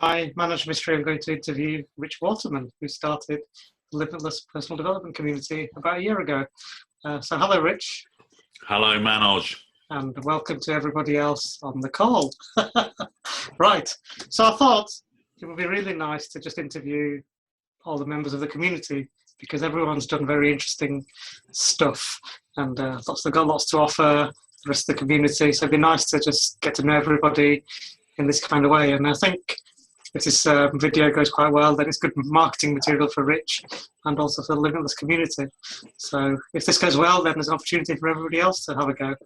Hi, Manoj, Mistry. I'm going to interview Rich Waterman, who started the Limitless Personal Development Community about a year ago. So hello, Rich. Hello, Manoj. And welcome to everybody else on the call. Right, so I thought it would be really nice to just interview all the members of the community because everyone's done very interesting stuff and they've got lots to offer the rest of the community. So it'd be nice to just get to know everybody in this kind of way. And I think if this video goes quite well, then it's good marketing material for Rich and also for the Limitless community. So if this goes well, then there's an opportunity for everybody else to have a go.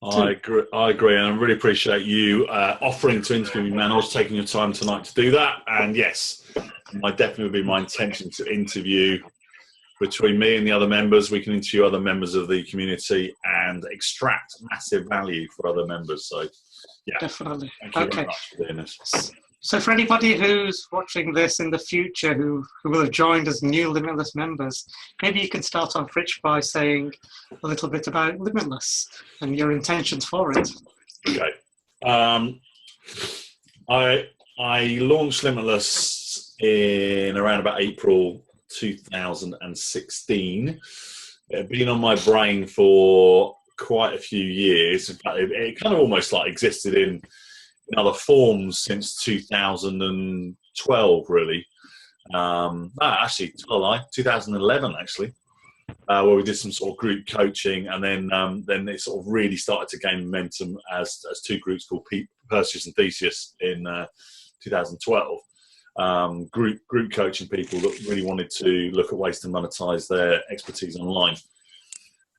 I agree, and I really appreciate you offering to interview me, Manoj, taking your time tonight to do that. And yes, it definitely would be my intention to interview between me and the other members. We can interview other members of the community and extract massive value for other members. So, yeah, definitely. Thank you very much for doing this. So for anybody who's watching this in the future who will have joined as new Limitless members, maybe you can start off, Rich, by saying a little bit about Limitless and your intentions for it. Okay. I launched Limitless in around about April 2016. It had been on my brain for quite a few years. In fact, it kind of almost like existed in other forms since 2012, really. Actually, 2011, actually, where we did some sort of group coaching, and then it sort of really started to gain momentum as two groups called Perseus and Theseus in 2012. Group coaching people that really wanted to look at ways to monetize their expertise online.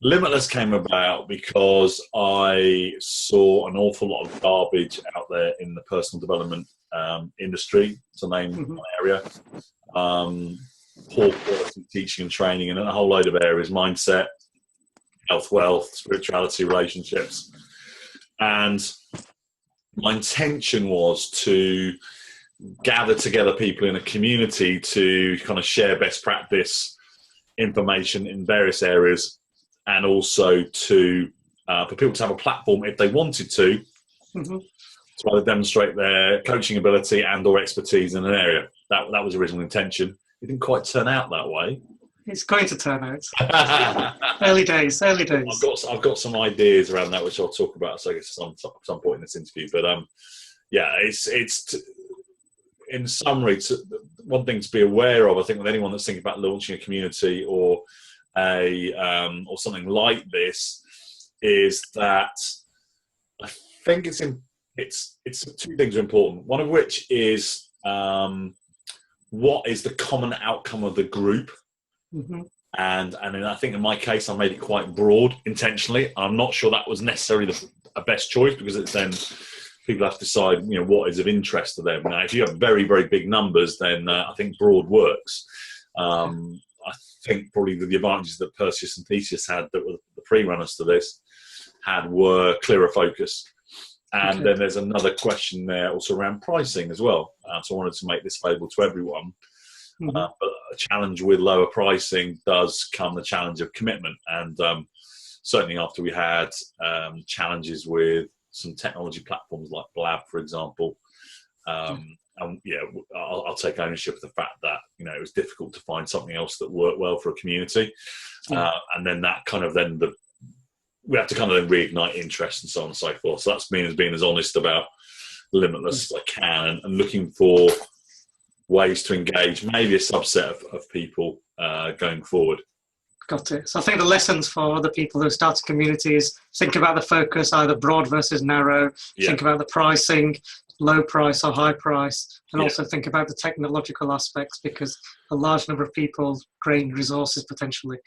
Limitless came about because I saw an awful lot of garbage out there in the personal development industry, to name one area. Poor quality teaching and training, and a whole load of areas: mindset, health, wealth, spirituality, relationships. And my intention was to gather together people in a community to kind of share best practice information in various areas, and also to for people to have a platform if they wanted to either demonstrate their coaching ability and or expertise in an area. That was the original intention. It didn't quite turn out that way. It's going to turn out. Early days. I've got some ideas around that which I'll talk about, so I guess some point in this interview. But yeah, it's in summary, one thing to be aware of, I think, with anyone that's thinking about launching a community or or something like this, is that I think it's two things are important. One of which is what is the common outcome of the group, and I think in my case I made it quite broad intentionally. I'm not sure that was necessarily a best choice, because it's then people have to decide, what is of interest to them. Now, if you have very, very big numbers, then I think broad works. I think probably the advantages that Perseus and Theseus had, that were the pre-runners to this, were clearer focus. And then there's another question there also around pricing as well. So I wanted to make this available to everyone. But a challenge with lower pricing does come the challenge of commitment. And certainly after we had challenges with some technology platforms like Blab, for example, I'll take ownership of the fact that it was difficult to find something else that worked well for a community, and then that kind of we have to kind of then reignite interest and so on and so forth. So that's being as honest about Limitless as I can, and looking for ways to engage maybe a subset of people going forward. Got it. So I think the lessons for other people who start a community is think about the focus, either broad versus narrow. Think about the pricing, low price or high price, and also think about the technological aspects, because a large number of people drain resources potentially.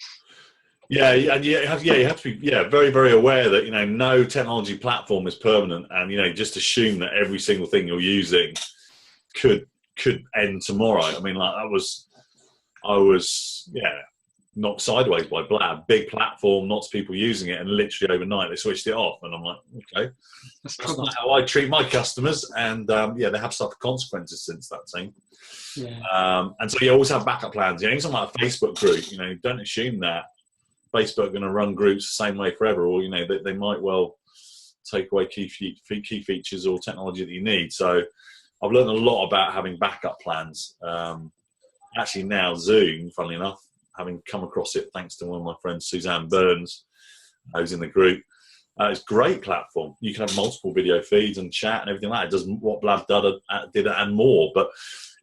And you have to be very, very aware that no technology platform is permanent, and just assume that every single thing you're using could end tomorrow. I mean, like I was knocked sideways by Blab, big platform, lots of people using it, and literally overnight they switched it off, and I'm like, okay, that's not how I treat my customers. And they have suffered consequences since that thing. And so you always have backup plans. Something like a Facebook group, don't assume that Facebook are going to run groups the same way forever, or they might well take away key features or technology that you need. So I've learned a lot about having backup plans. Actually now Zoom, funnily enough, having come across it thanks to one of my friends, Suzanne Burns, who's in the group. It's a great platform. You can have multiple video feeds and chat and everything like that. It does what Blab did and more, but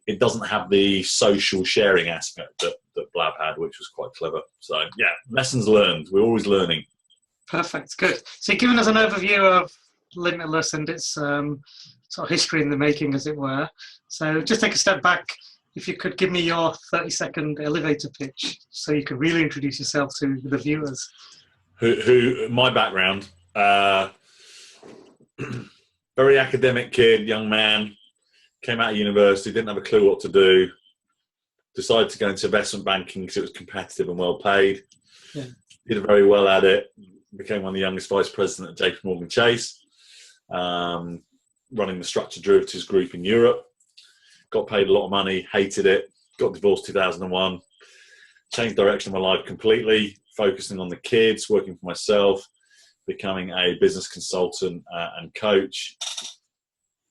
it doesn't have the social sharing aspect that Blab had, which was quite clever. So yeah, lessons learned. We're always learning. Perfect, good. So you've given us an overview of Limitless and its sort of history in the making, as it were. So just take a step back. If you could give me your 30-second elevator pitch so you could really introduce yourself to the viewers. My background, very academic kid, young man, came out of university, didn't have a clue what to do, decided to go into investment banking because it was competitive and well paid. Yeah. Did very well at it, became one of the youngest vice president at JP Morgan Chase, running the structured derivatives group in Europe. Got paid a lot of money, hated it, got divorced 2001, changed direction of my life completely, focusing on the kids, working for myself, becoming a business consultant and coach.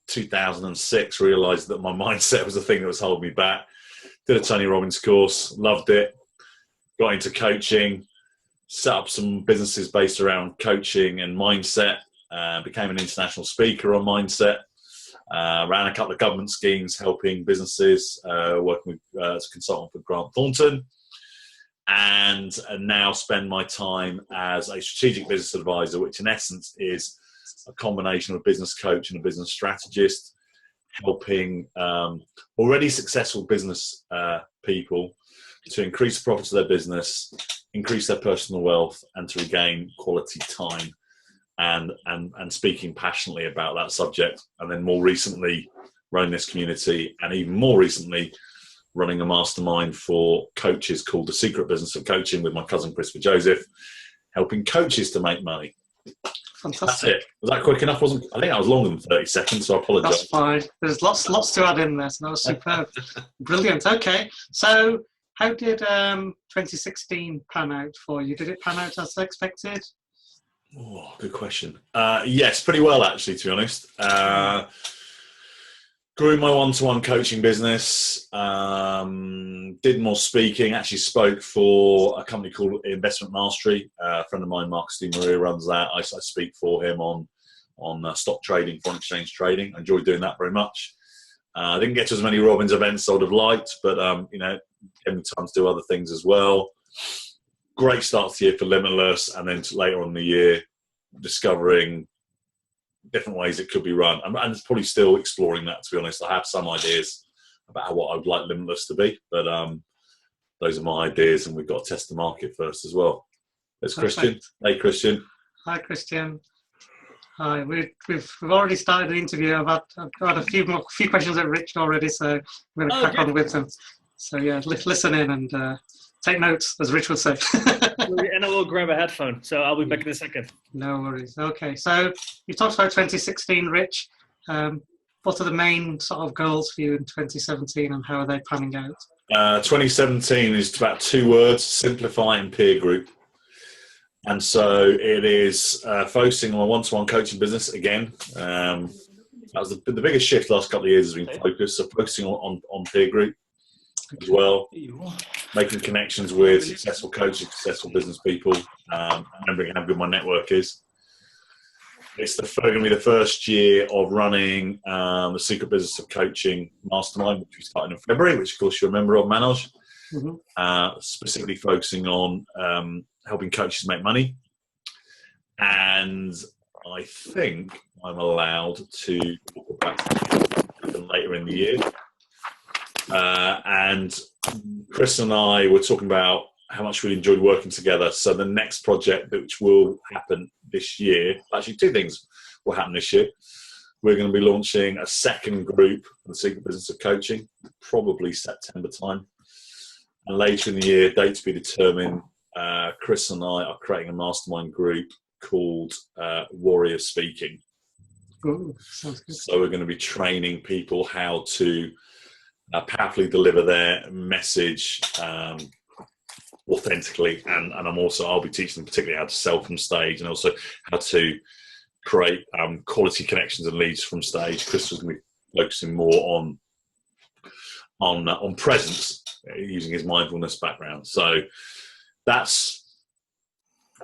2006, realised that my mindset was the thing that was holding me back. Did a Tony Robbins course, loved it, got into coaching, set up some businesses based around coaching and mindset, became an international speaker on mindset, ran a couple of government schemes helping businesses, working with, as a consultant for Grant Thornton, and now spend my time as a strategic business advisor, which in essence is a combination of a business coach and a business strategist, helping already successful business people to increase the profits of their business, increase their personal wealth, and to regain quality time, and speaking passionately about that subject. And then more recently, running this community, and even more recently, running a mastermind for coaches called The Secret Business of Coaching with my cousin Christopher Joseph, helping coaches to make money. Fantastic. That's it. Was that quick enough? Wasn't? I think that was longer than 30 seconds, so I apologise. That's fine. There's lots to add in there, so that was superb. Brilliant. Okay, so how did 2016 pan out for you? Did it pan out as expected? Oh, good question. Yes, pretty well actually, to be honest. Grew my one-to-one coaching business, did more speaking, actually spoke for a company called Investment Mastery. A friend of mine, Mark Steve Maria, runs that. I speak for him on stock trading, foreign exchange trading. I enjoyed doing that very much. I didn't get to as many Robbins events as I would have liked, but you know, gave me time to do other things as well. Great start to the year for Limitless, and then later on in the year, discovering different ways it could be run. And it's probably still exploring that, to be honest. I have some ideas about what I would like Limitless to be, but those are my ideas, and we've got to test the market first as well. There's Christian. Hey, Christian. Hi, Christian. Hi. We've already started the interview. I've got a few questions at Rich already, so we're going to crack on with them. So yeah, listen in and take notes, as Rich would say. And I will grab a headphone, so I'll be back in a second. No worries. Okay, so you talked about 2016, Rich. What are the main sort of goals for you in 2017, and how are they panning out? 2017 is about 2 words: simplify and peer group. And so it is focusing on a one-to-one coaching business again. That was the biggest shift the last couple of years has been focused. So focusing on peer group as well, making connections with successful coaches, successful business people, remembering how good my network is. It's going to be the first year of running the Secret Business of Coaching Mastermind, which we started in February, which of course you're a member of, Manoj. Specifically focusing on helping coaches make money. And I think I'm allowed to talk about that later in the year. And Chris and I were talking about how much we enjoyed working together. So the next project, which will happen this year, actually 2 things will happen this year. We're going to be launching a second group of the Secret Business of Coaching, probably September time. And later in the year, date to be determined, Chris and I are creating a mastermind group called Warrior Speaking. Ooh, sounds good. So we're going to be training people how to powerfully deliver their message authentically, and I'll be teaching them particularly how to sell from stage, and also how to create quality connections and leads from stage. Chris was going to be focusing more on presence, using his mindfulness background. So that's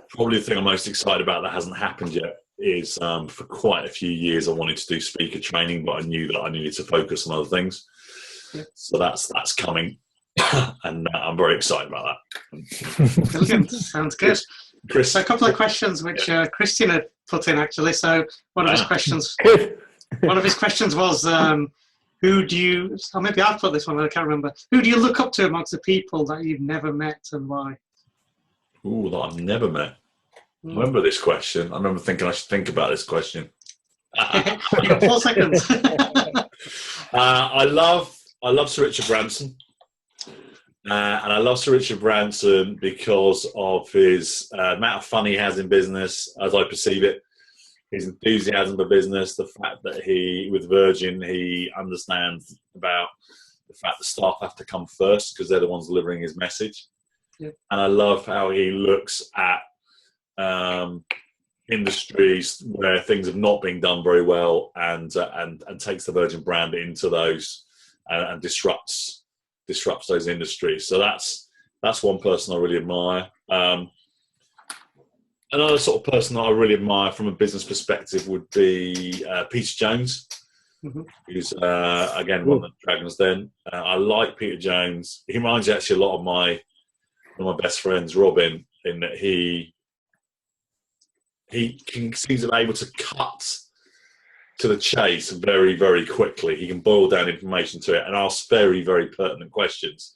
probably the thing I'm most excited about that hasn't happened yet. Is for quite a few years I wanted to do speaker training, but I knew that I needed to focus on other things. Yeah. So that's coming, and I'm very excited about that. Brilliant. Sounds good. Chris, so a couple of questions which Christian had put in actually. So one of his questions was, who do you? Or maybe I've put this one. I can't remember. Who do you look up to amongst the people that you've never met, and why? Ooh, that I've never met. I remember this question. I remember thinking I should think about this question. You got 4 seconds. I love Sir Richard Branson, and I love Sir Richard Branson because of his amount of fun he has in business, as I perceive it, his enthusiasm for business, the fact that with Virgin, he understands about the fact that staff have to come first because they're the ones delivering his message. Yep. And I love how he looks at industries where things have not been done very well, and takes the Virgin brand into those and disrupts those industries. So that's one person I really admire. Another sort of person that I really admire from a business perspective would be Peter Jones, who's again one of the Dragons Den. I like Peter Jones. He reminds me actually a lot of one of my best friends, Robin, in that he seems to be able to cut to the chase very, very quickly. He can boil down information to it and ask very, very pertinent questions.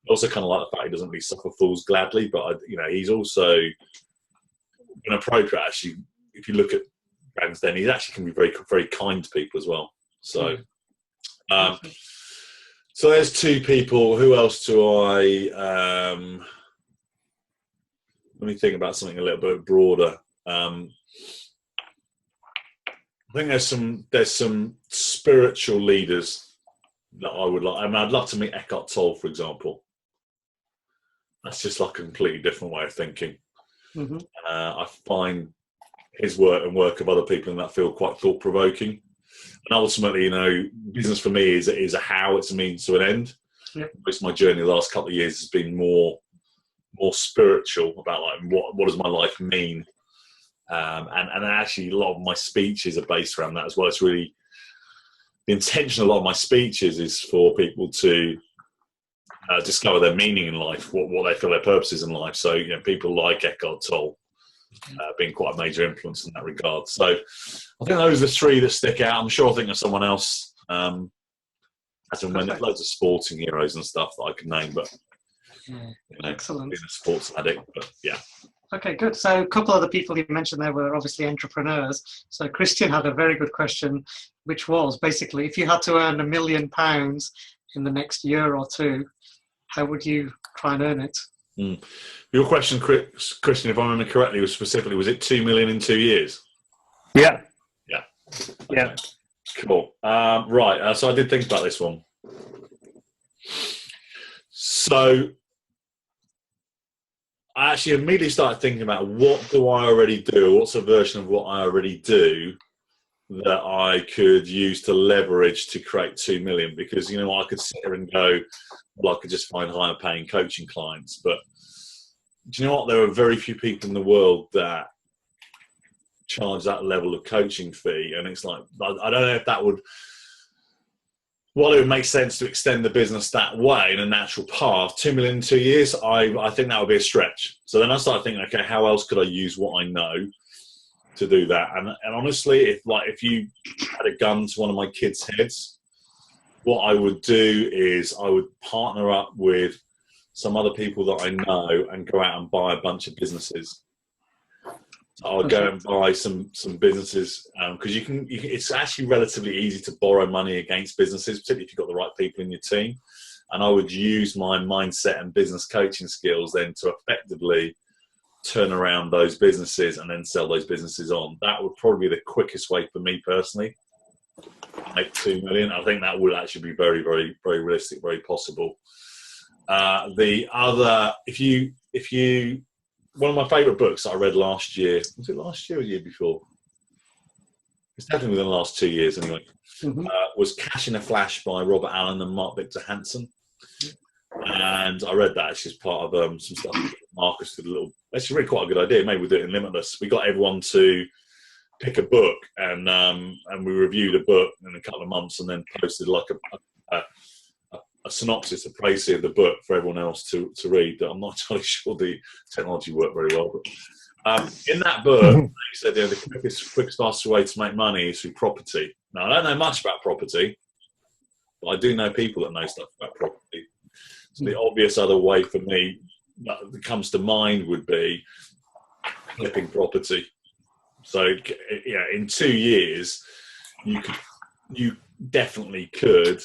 I also kind of like the fact he doesn't really suffer fools gladly, but he's also an appropriate. Actually, if you look at Dragons Den, he actually can be very, very kind to people as well. So, so there's 2 people. Who else do I? Let me think about something a little bit broader. I think there's some spiritual leaders that I would like. I mean, I'd love to meet Eckhart Tolle, for example. That's just like a completely different way of thinking. I find his work and work of other people in that field quite thought-provoking. And ultimately, business for me is a how, it's a means to an end. Yep. Most of my journey the last couple of years has been more spiritual, about like what does my life mean. And actually, a lot of my speeches are based around that as well. It's really the intention. A lot of my speeches is for people to discover their meaning in life, what they feel their purpose is in life. So, people like Eckhart Tolle being quite a major influence in that regard. So, I think those are the 3 that stick out. I'm sure I think of someone else. As and when there's loads of sporting heroes and stuff that I can name, but excellent. Being a sports addict, but yeah. Okay, good. So a couple of the people you mentioned there were obviously entrepreneurs. So Christian had a very good question, which was basically, if you had to earn £1 million in the next year or 2, how would you try and earn it? Your question, Christian, if I remember correctly, was it 2 million in 2 years? Yeah. Yeah. Okay. Yeah. Cool. Right. So I did think about this one. So I actually immediately started thinking about what do I already do? What's a version of what I already do that I could use to leverage to create 2 million? Because, I could sit here and go, well, I could just find higher paying coaching clients. But do you know what? There are very few people in the world that charge that level of coaching fee. And it's like, I don't know if that would, while it would make sense to extend the business that way in a natural path, 2 million in 2 years, I think that would be a stretch. So then I started thinking, okay, how else could I use what I know to do that? And honestly, if you had a gun to one of my kids' heads, what I would do is I would partner up with some other people that I know and go out and buy a bunch of businesses. So I'll go and buy some businesses because it's actually relatively easy to borrow money against businesses, particularly if you've got the right people in your team. And I would use my mindset and business coaching skills then to effectively turn around those businesses and then sell those businesses on. That would probably be the quickest way for me personally to make 2 million. I think that would actually be very, very, very realistic, very possible. The other, one of my favourite books that I read last year, was it last year or the year before? it's definitely within the last 2 years anyway, Mm-hmm. was Cash in a Flash by Robert Allen and Mark Victor Hansen. And I read that actually as part of some stuff. Marcus did a little, that's really quite a good idea. Maybe we'll do it in Limitless. We got everyone to pick a book, and we reviewed a book in a couple of months, and then posted like a synopsis, a précis of the book for everyone else to read. I'm not entirely sure the technology worked very well, but in that book, they said the quickest, fastest way to make money is through property. Now, I don't know much about property, but I do know people that know stuff about property. So the obvious other way for me that comes to mind would be flipping property. So, yeah, in 2 years, you definitely could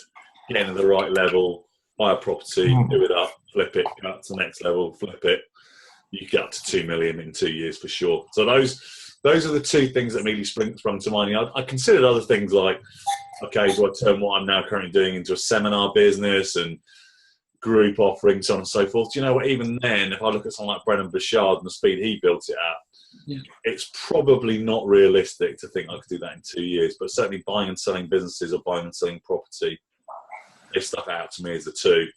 get into the right level, buy a property, do it up, flip it, go up to the next level, flip it. You could get up to 2 million in 2 years for sure. So those are the two things that immediately sprung to mind. I considered other things like, okay, do I turn what I'm now currently doing into a seminar business and group offerings, so on and so forth? Do you know what? Even then, if I look at someone like Brennan Bouchard and the speed he built it at, it's probably not realistic to think I could do that in 2 years. But certainly buying and selling businesses or buying and selling property, this stuff out to me is the two.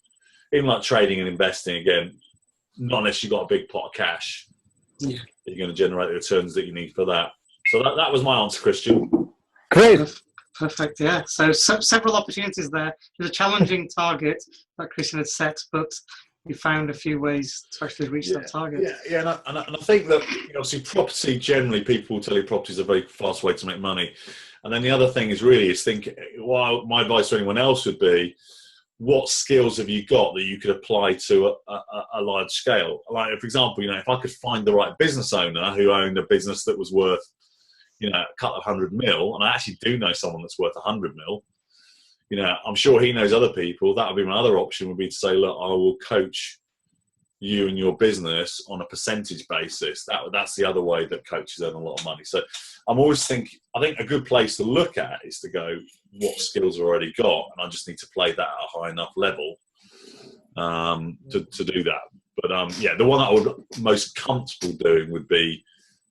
Even like trading and investing, again, not unless you've got a big pot of cash, you're going to generate the returns that you need for that. So that was my answer, Christian. Great. Perfect, yeah. So several opportunities there. It was a challenging target that Christian had set, but we found a few ways to actually reach that target. Yeah, and I think that obviously property, generally people will tell you property is a very fast way to make money. And then the other thing is think, well, my advice to anyone else would be, what skills have you got that you could apply to a large scale? Like, for example, if I could find the right business owner who owned a business that was worth, a couple of 100 mil, and I actually do know someone that's worth 100 mil, I'm sure he knows other people. That would be my other option, would be to say, look, I will coach you and your business on a percentage basis. That's the other way that coaches earn a lot of money. So I think a good place to look at is to go, what skills I've already got, and I just need to play that at a high enough level to do that. But the one that I would most comfortable doing would be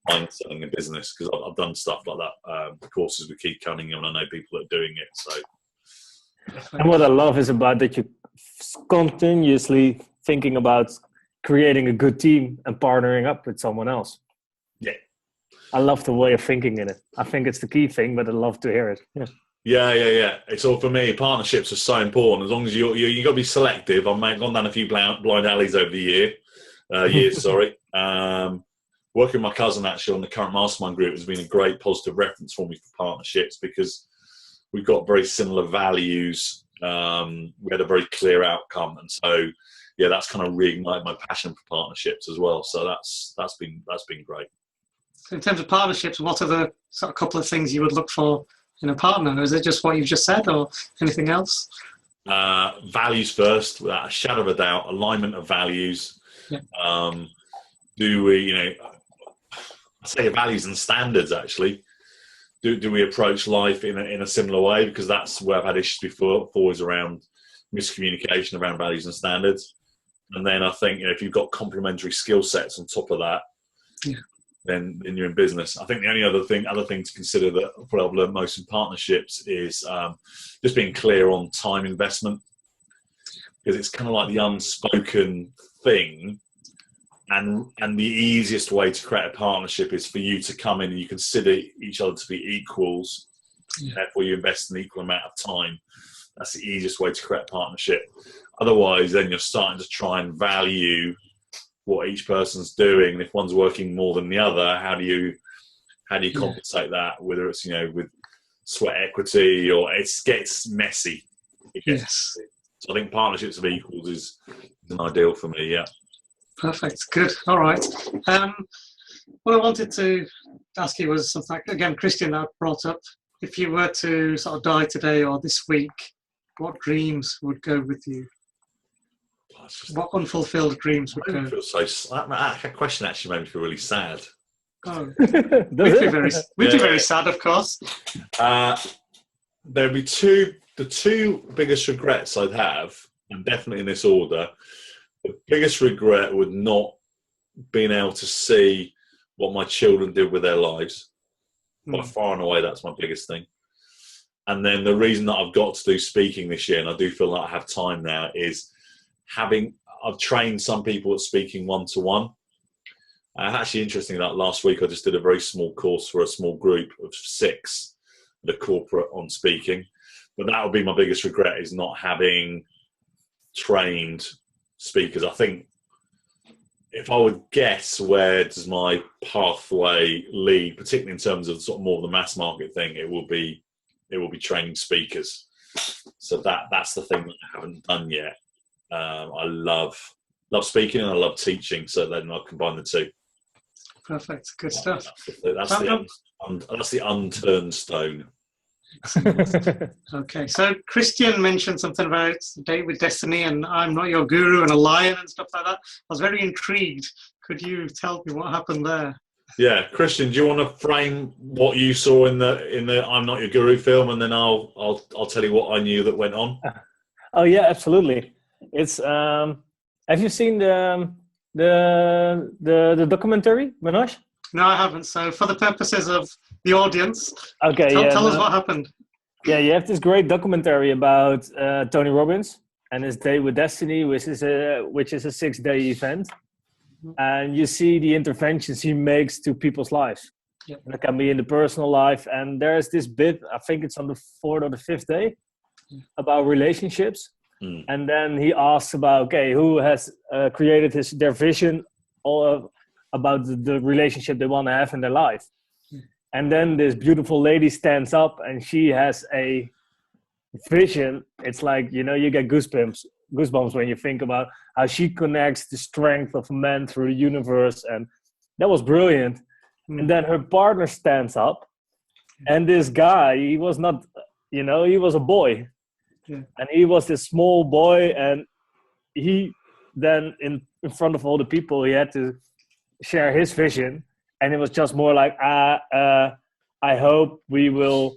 buying and selling a business, because I've done stuff like that, courses with Keith Cunningham, and I know people that are doing it. So, and what I love is about that you're continuously thinking about creating a good team and partnering up with someone else. Yeah. I love the way of thinking in it. I think it's the key thing, but I'd love to hear it. Yeah. It's all, for me, partnerships are so important. As long as you got to be selective. I've gone down a few blind alleys over the years, sorry. Working with my cousin actually on the current mastermind group has been a great positive reference for me for partnerships, because we've got very similar values. We had a very clear outcome, and so that's kind of reignited my passion for partnerships as well. So that's been great. So in terms of partnerships, what are the sort of couple of things you would look for in a partner? Is it just what you've just said, or anything else? Values first, without a shadow of a doubt. Alignment of values. Yeah. Do we, I say values and standards actually. Do we approach life in a similar way? Because that's where I've had issues before, always around miscommunication around values and standards. And then I think if you've got complementary skill sets on top of that, then you're in business. I think the only other thing to consider that probably I've learned most in partnerships is just being clear on time investment, because it's kind of like the unspoken thing. And the easiest way to create a partnership is for you to come in and you consider each other to be equals. Therefore, you invest an equal amount of time. That's the easiest way to create a partnership. Otherwise, then you're starting to try and value what each person's doing. And if one's working more than the other, how do you compensate that? Whether it's with sweat equity, or it gets messy. Yes. So I think partnerships of equals is an ideal for me. Yeah. Perfect. Good. All right. What I wanted to ask you was something, again, Christian, I brought up, if you were to sort of die today or this week, what dreams would go with you? What unfulfilled dreams would go? That question actually made me feel really sad. Oh, we'd be very sad, of course. There'd be the two biggest regrets I'd have, and definitely in this order. The biggest regret would not being able to see what my children did with their lives. By far and away, that's my biggest thing. And then the reason that I've got to do speaking this year, and I do feel like I have time now, is I've trained some people at speaking one-to-one. Actually, interesting that last week I just did a very small course for a small group of 6 at a corporate on speaking. But that would be my biggest regret, is not having trained speakers. I think if I would guess where does my pathway lead, particularly in terms of sort of more of the mass market thing, it will be training speakers. So that's the thing that I haven't done yet. I love speaking and I love teaching, so then I'll combine the two. Perfect, good stuff. That's the unturned stone. Okay, so Christian mentioned something about Date with Destiny and I'm not your guru and a lion and stuff like that. I was very intrigued. Could you tell me what happened there? Yeah, Christian, do you want to frame what you saw in the I'm Not Your Guru film, and then I'll tell you what I knew that went on. Oh yeah, absolutely. It's have you seen the documentary, Manoj? No, I haven't. So for the purposes of the audience, okay, tell us what happened. Yeah, you have this great documentary about Tony Robbins and his Date with Destiny, which is a 6-day event, and you see the interventions he makes to people's lives. Yep. And it can be in the personal life, and there's this bit, I think it's on the 4th or the 5th day, about relationships. And then he asks about, who has created their vision about the relationship they want to have in their life. And then this beautiful lady stands up and she has a vision. It's like, you get goosebumps when you think about how she connects the strength of men through the universe. And that was brilliant. And then her partner stands up, and this guy, he was not, he was a boy. Yeah. And he was this small boy, and he then in front of all the people, he had to share his vision, and it was just more like, I hope we will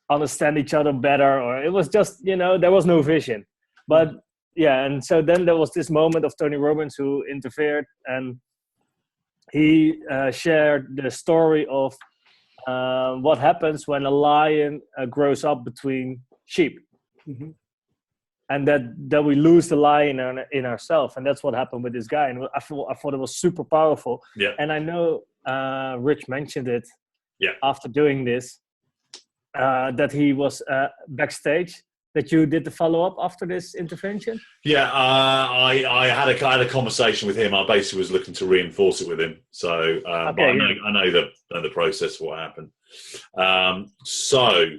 understand each other better, or it was just, there was no vision. But yeah, and so then there was this moment of Tony Robbins who interfered, and he shared the story of what happens when a lion grows up between sheep. Mm-hmm. And that we lose the lion in ourselves, and that's what happened with this guy. And I thought it was super powerful. Yeah. And I know Rich mentioned it. Yeah. After doing this, that he was backstage. That you did the follow up after this intervention. Yeah, I had a conversation with him. I basically was looking to reinforce it with him. So, but I know the process of what happened. So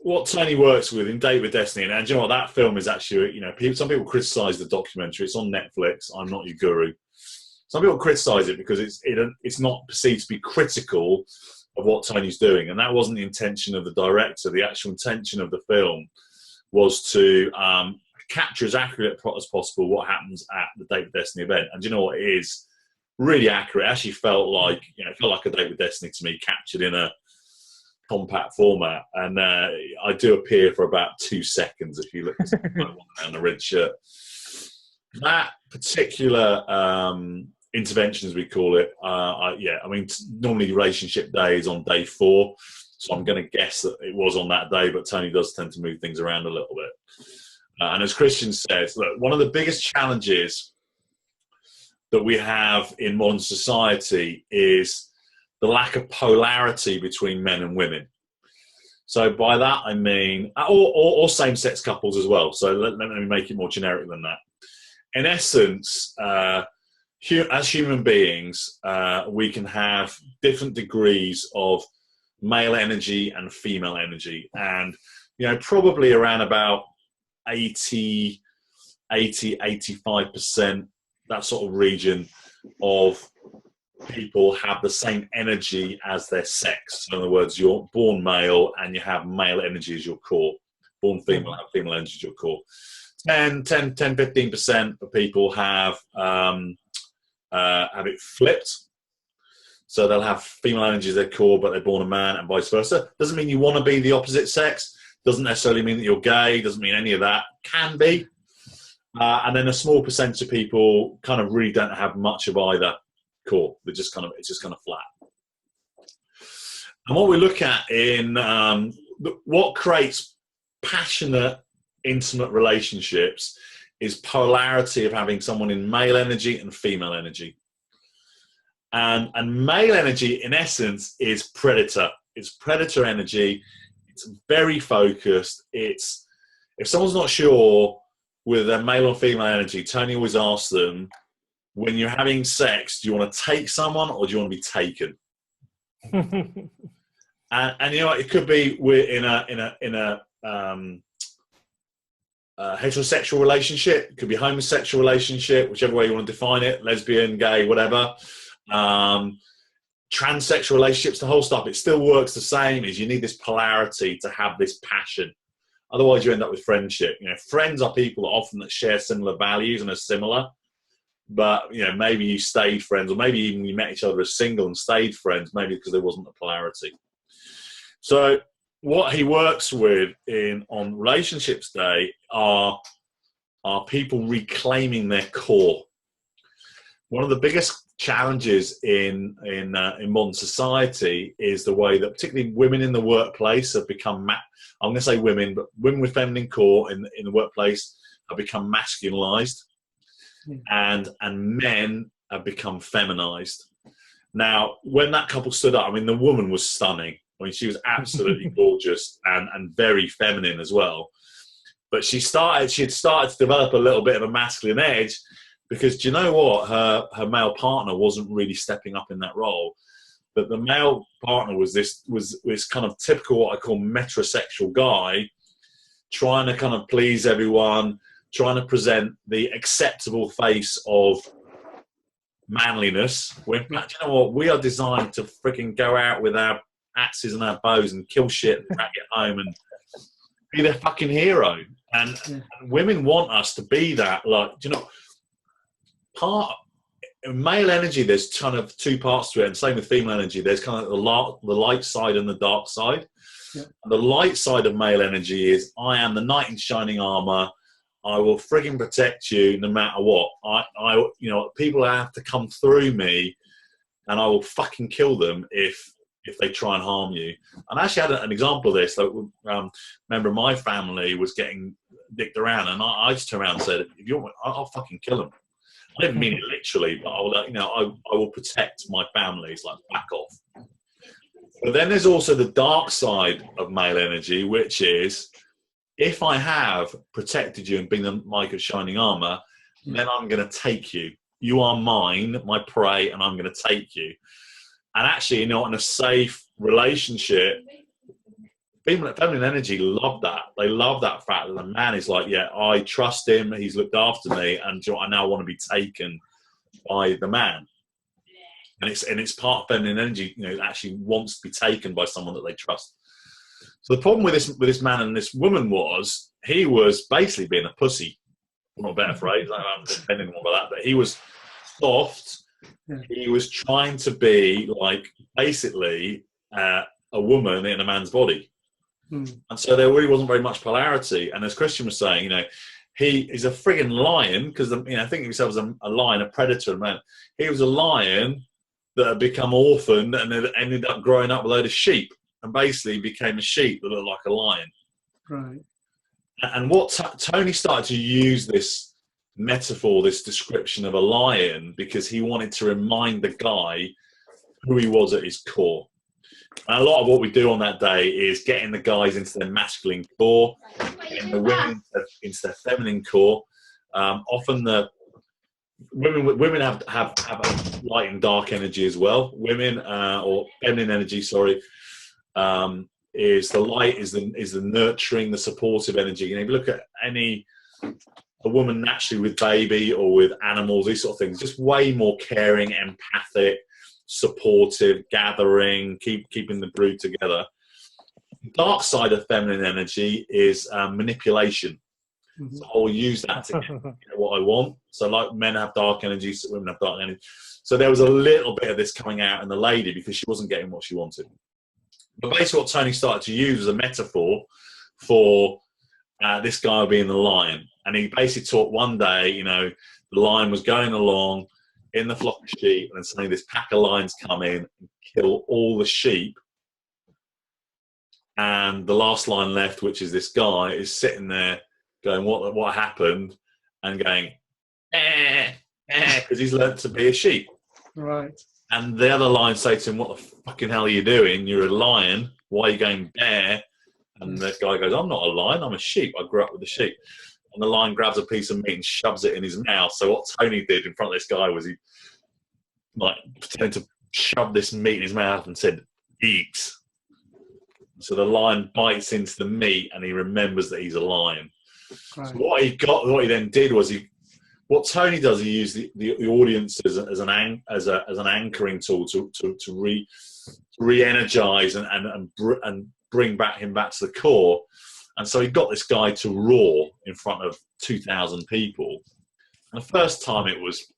what Tony works with in Date with Destiny, and do you know what, that film is actually, some people criticize the documentary. It's on Netflix. I'm Not Your Guru. Some people criticize it because it's not perceived to be critical of what Tony's doing, and that wasn't the intention of the director. The actual intention of the film was to capture as accurate as possible what happens at the Date with Destiny event. And do you know what, it is really accurate. It actually felt like a Date with Destiny to me, captured in a compact format. And I do appear for about 2 seconds if you look at down the red shirt. That particular intervention, as we call it, normally relationship day is on day 4, so I'm going to guess that it was on that day, but Tony does tend to move things around a little bit. And as Christian says, look, one of the biggest challenges that we have in modern society is the lack of polarity between men and women. So by that I mean, or same-sex couples as well. So let me make it more generic than that. In essence, as human beings, we can have different degrees of male energy and female energy. And, probably around about 85%, that sort of region of people have the same energy as their sex. In other words, you're born male and you have male energy as your core. Born female, have female energy as your core. 15% of people have it flipped. So they'll have female energy as their core, but they're born a man, and vice versa. Doesn't mean you want to be the opposite sex. Doesn't necessarily mean that you're gay. Doesn't mean any of that. Can be. And then a small percentage of people kind of really don't have much of either. core. It's just kind of flat. And what we look at in what creates passionate, intimate relationships is polarity of having someone in male energy and female energy. And male energy, in essence, is predator. It's predator energy. It's very focused. It's, if someone's not sure with their male or female energy, Tony always asks them, when you're having sex, do you want to take someone or do you want to be taken? and you know, it could be we're in a heterosexual relationship. It could be homosexual relationship, whichever way you want to define it, lesbian, gay, whatever. Transsexual relationships, the whole stuff, it still works the same. Is you need this polarity to have this passion. Otherwise, you end up with friendship. You know, friends are people often that share similar values and are similar. But, you know, maybe you stayed friends, or maybe even you met each other as single and stayed friends, maybe because there wasn't a polarity. So what he works with on Relationships Day are people reclaiming their core. One of the biggest challenges in modern society is the way that particularly women in the workplace have become, I'm going to say women, but women with feminine core in the workplace have become masculinized. And men have become feminized. Now, when that couple stood up, I mean, the woman was stunning. I mean, she was absolutely gorgeous and very feminine as well. But she had started to develop a little bit of a masculine edge, because do you know what? Her male partner wasn't really stepping up in that role. But the male partner was this kind of typical, what I call metrosexual guy, trying to kind of please everyone, trying to present the acceptable face of manliness. When, do you know what? We are designed to freaking go out with our axes and our bows and kill shit and back it home and be their fucking hero. And women want us to be that. Like, do you know, part male energy, there's kind of two parts to it, and same with female energy. There's kind of the light side and the dark side. Yeah. And the light side of male energy is, I am the knight in shining armor. I will frigging protect you no matter what. You know, people have to come through me, and I will fucking kill them if they try and harm you. And I actually had an example of this. Like, member of my family was getting dicked around, and I just turned around and said, "If you want, I'll fucking kill him." I didn't mean it literally, but I will protect my family. It's like, back off. But then there's also the dark side of male energy, which is, if I have protected you and been the knight of shining armor, then I'm going to take you. You are mine, my prey, and I'm going to take you. And actually, you know, in a safe relationship, feminine energy love that. They love that fact that the man is like, yeah, I trust him, he's looked after me, and I now want to be taken by the man. And it's part of feminine energy, you know, actually wants to be taken by someone that they trust. So the problem with this man and this woman was, he was basically being a pussy. Not a better phrase, I'm depending on that, but he was soft. He was trying to be like basically a woman in a man's body. And so there really wasn't very much polarity. And as Christian was saying, you know, he is a friggin' lion, because, you know, think of himself as a lion, a predator, man. He was a lion that had become orphaned and then ended up growing up with a load of sheep, and basically became a sheep that looked like a lion. Right. And what Tony started to use this metaphor, this description of a lion, because he wanted to remind the guy who he was at his core. And a lot of what we do on that day is getting the guys into their masculine core, getting the women into their feminine core. Often the women have a light and dark energy as well. Women or feminine energy, sorry, is the light, is the nurturing, the supportive energy. You know, if you look at a woman naturally with baby or with animals, these sort of things, just way more caring, empathic, supportive, gathering, keeping the brood together. The dark side of feminine energy is manipulation. So I'll use that to get what I want. So like men have dark energy, so women have dark energy. So there was a little bit of this coming out in the lady because she wasn't getting what she wanted. But basically what Tony started to use as a metaphor for this guy being the lion. And he basically taught one day, you know, the lion was going along, in the flock of sheep, and then suddenly this pack of lions come in and kill all the sheep. And the last lion left, which is this guy, is sitting there going, what happened? And going, because he's learnt to be a sheep. Right. And the other lions say to him, what the fucking hell are you doing? You're a lion. Why are you going bear? And the guy goes, I'm not a lion, I'm a sheep. I grew up with the sheep. And the lion grabs a piece of meat and shoves it in his mouth. So what Tony did in front of this guy was he like pretended to shove this meat in his mouth and said, eat. So the lion bites into the meat and he remembers that he's a lion. Right. So what he then did was what Tony does, he used the audience as an anchoring tool to re-energize and bring him back to the core. And so he got this guy to roar in front of 2,000 people. And the first time it was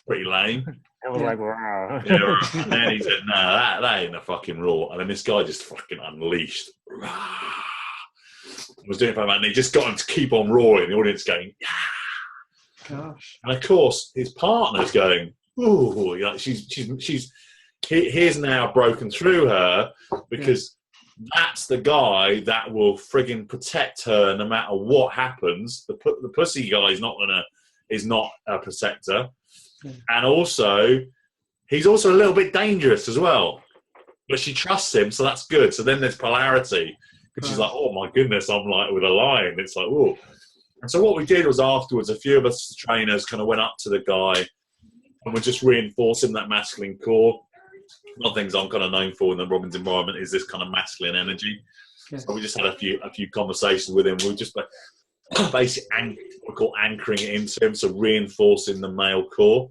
pretty lame. It was like, wow. Yeah, and then he said, no, that ain't a fucking roar. And then this guy just fucking unleashed. He was doing it for a man, and he just got him to keep on roaring. The audience going, yeah. Gosh. And of course, his partner's going, ooh, like he's now broken through her because that's the guy that will frigging protect her no matter what happens. The pussy guy is not a protector. Yeah. And also, he's also a little bit dangerous as well. But she trusts him, so that's good. So then there's polarity. Because she's like, oh my goodness, I'm like with a lion. It's like, oh. And so what we did was afterwards, a few of us the trainers kind of went up to the guy and we're just reinforcing that masculine core. One of the things I'm kind of known for in the Robbins environment is this kind of masculine energy. Yeah. So we just had a few conversations with him. We were just basically we call anchoring it into him, so reinforcing the male core.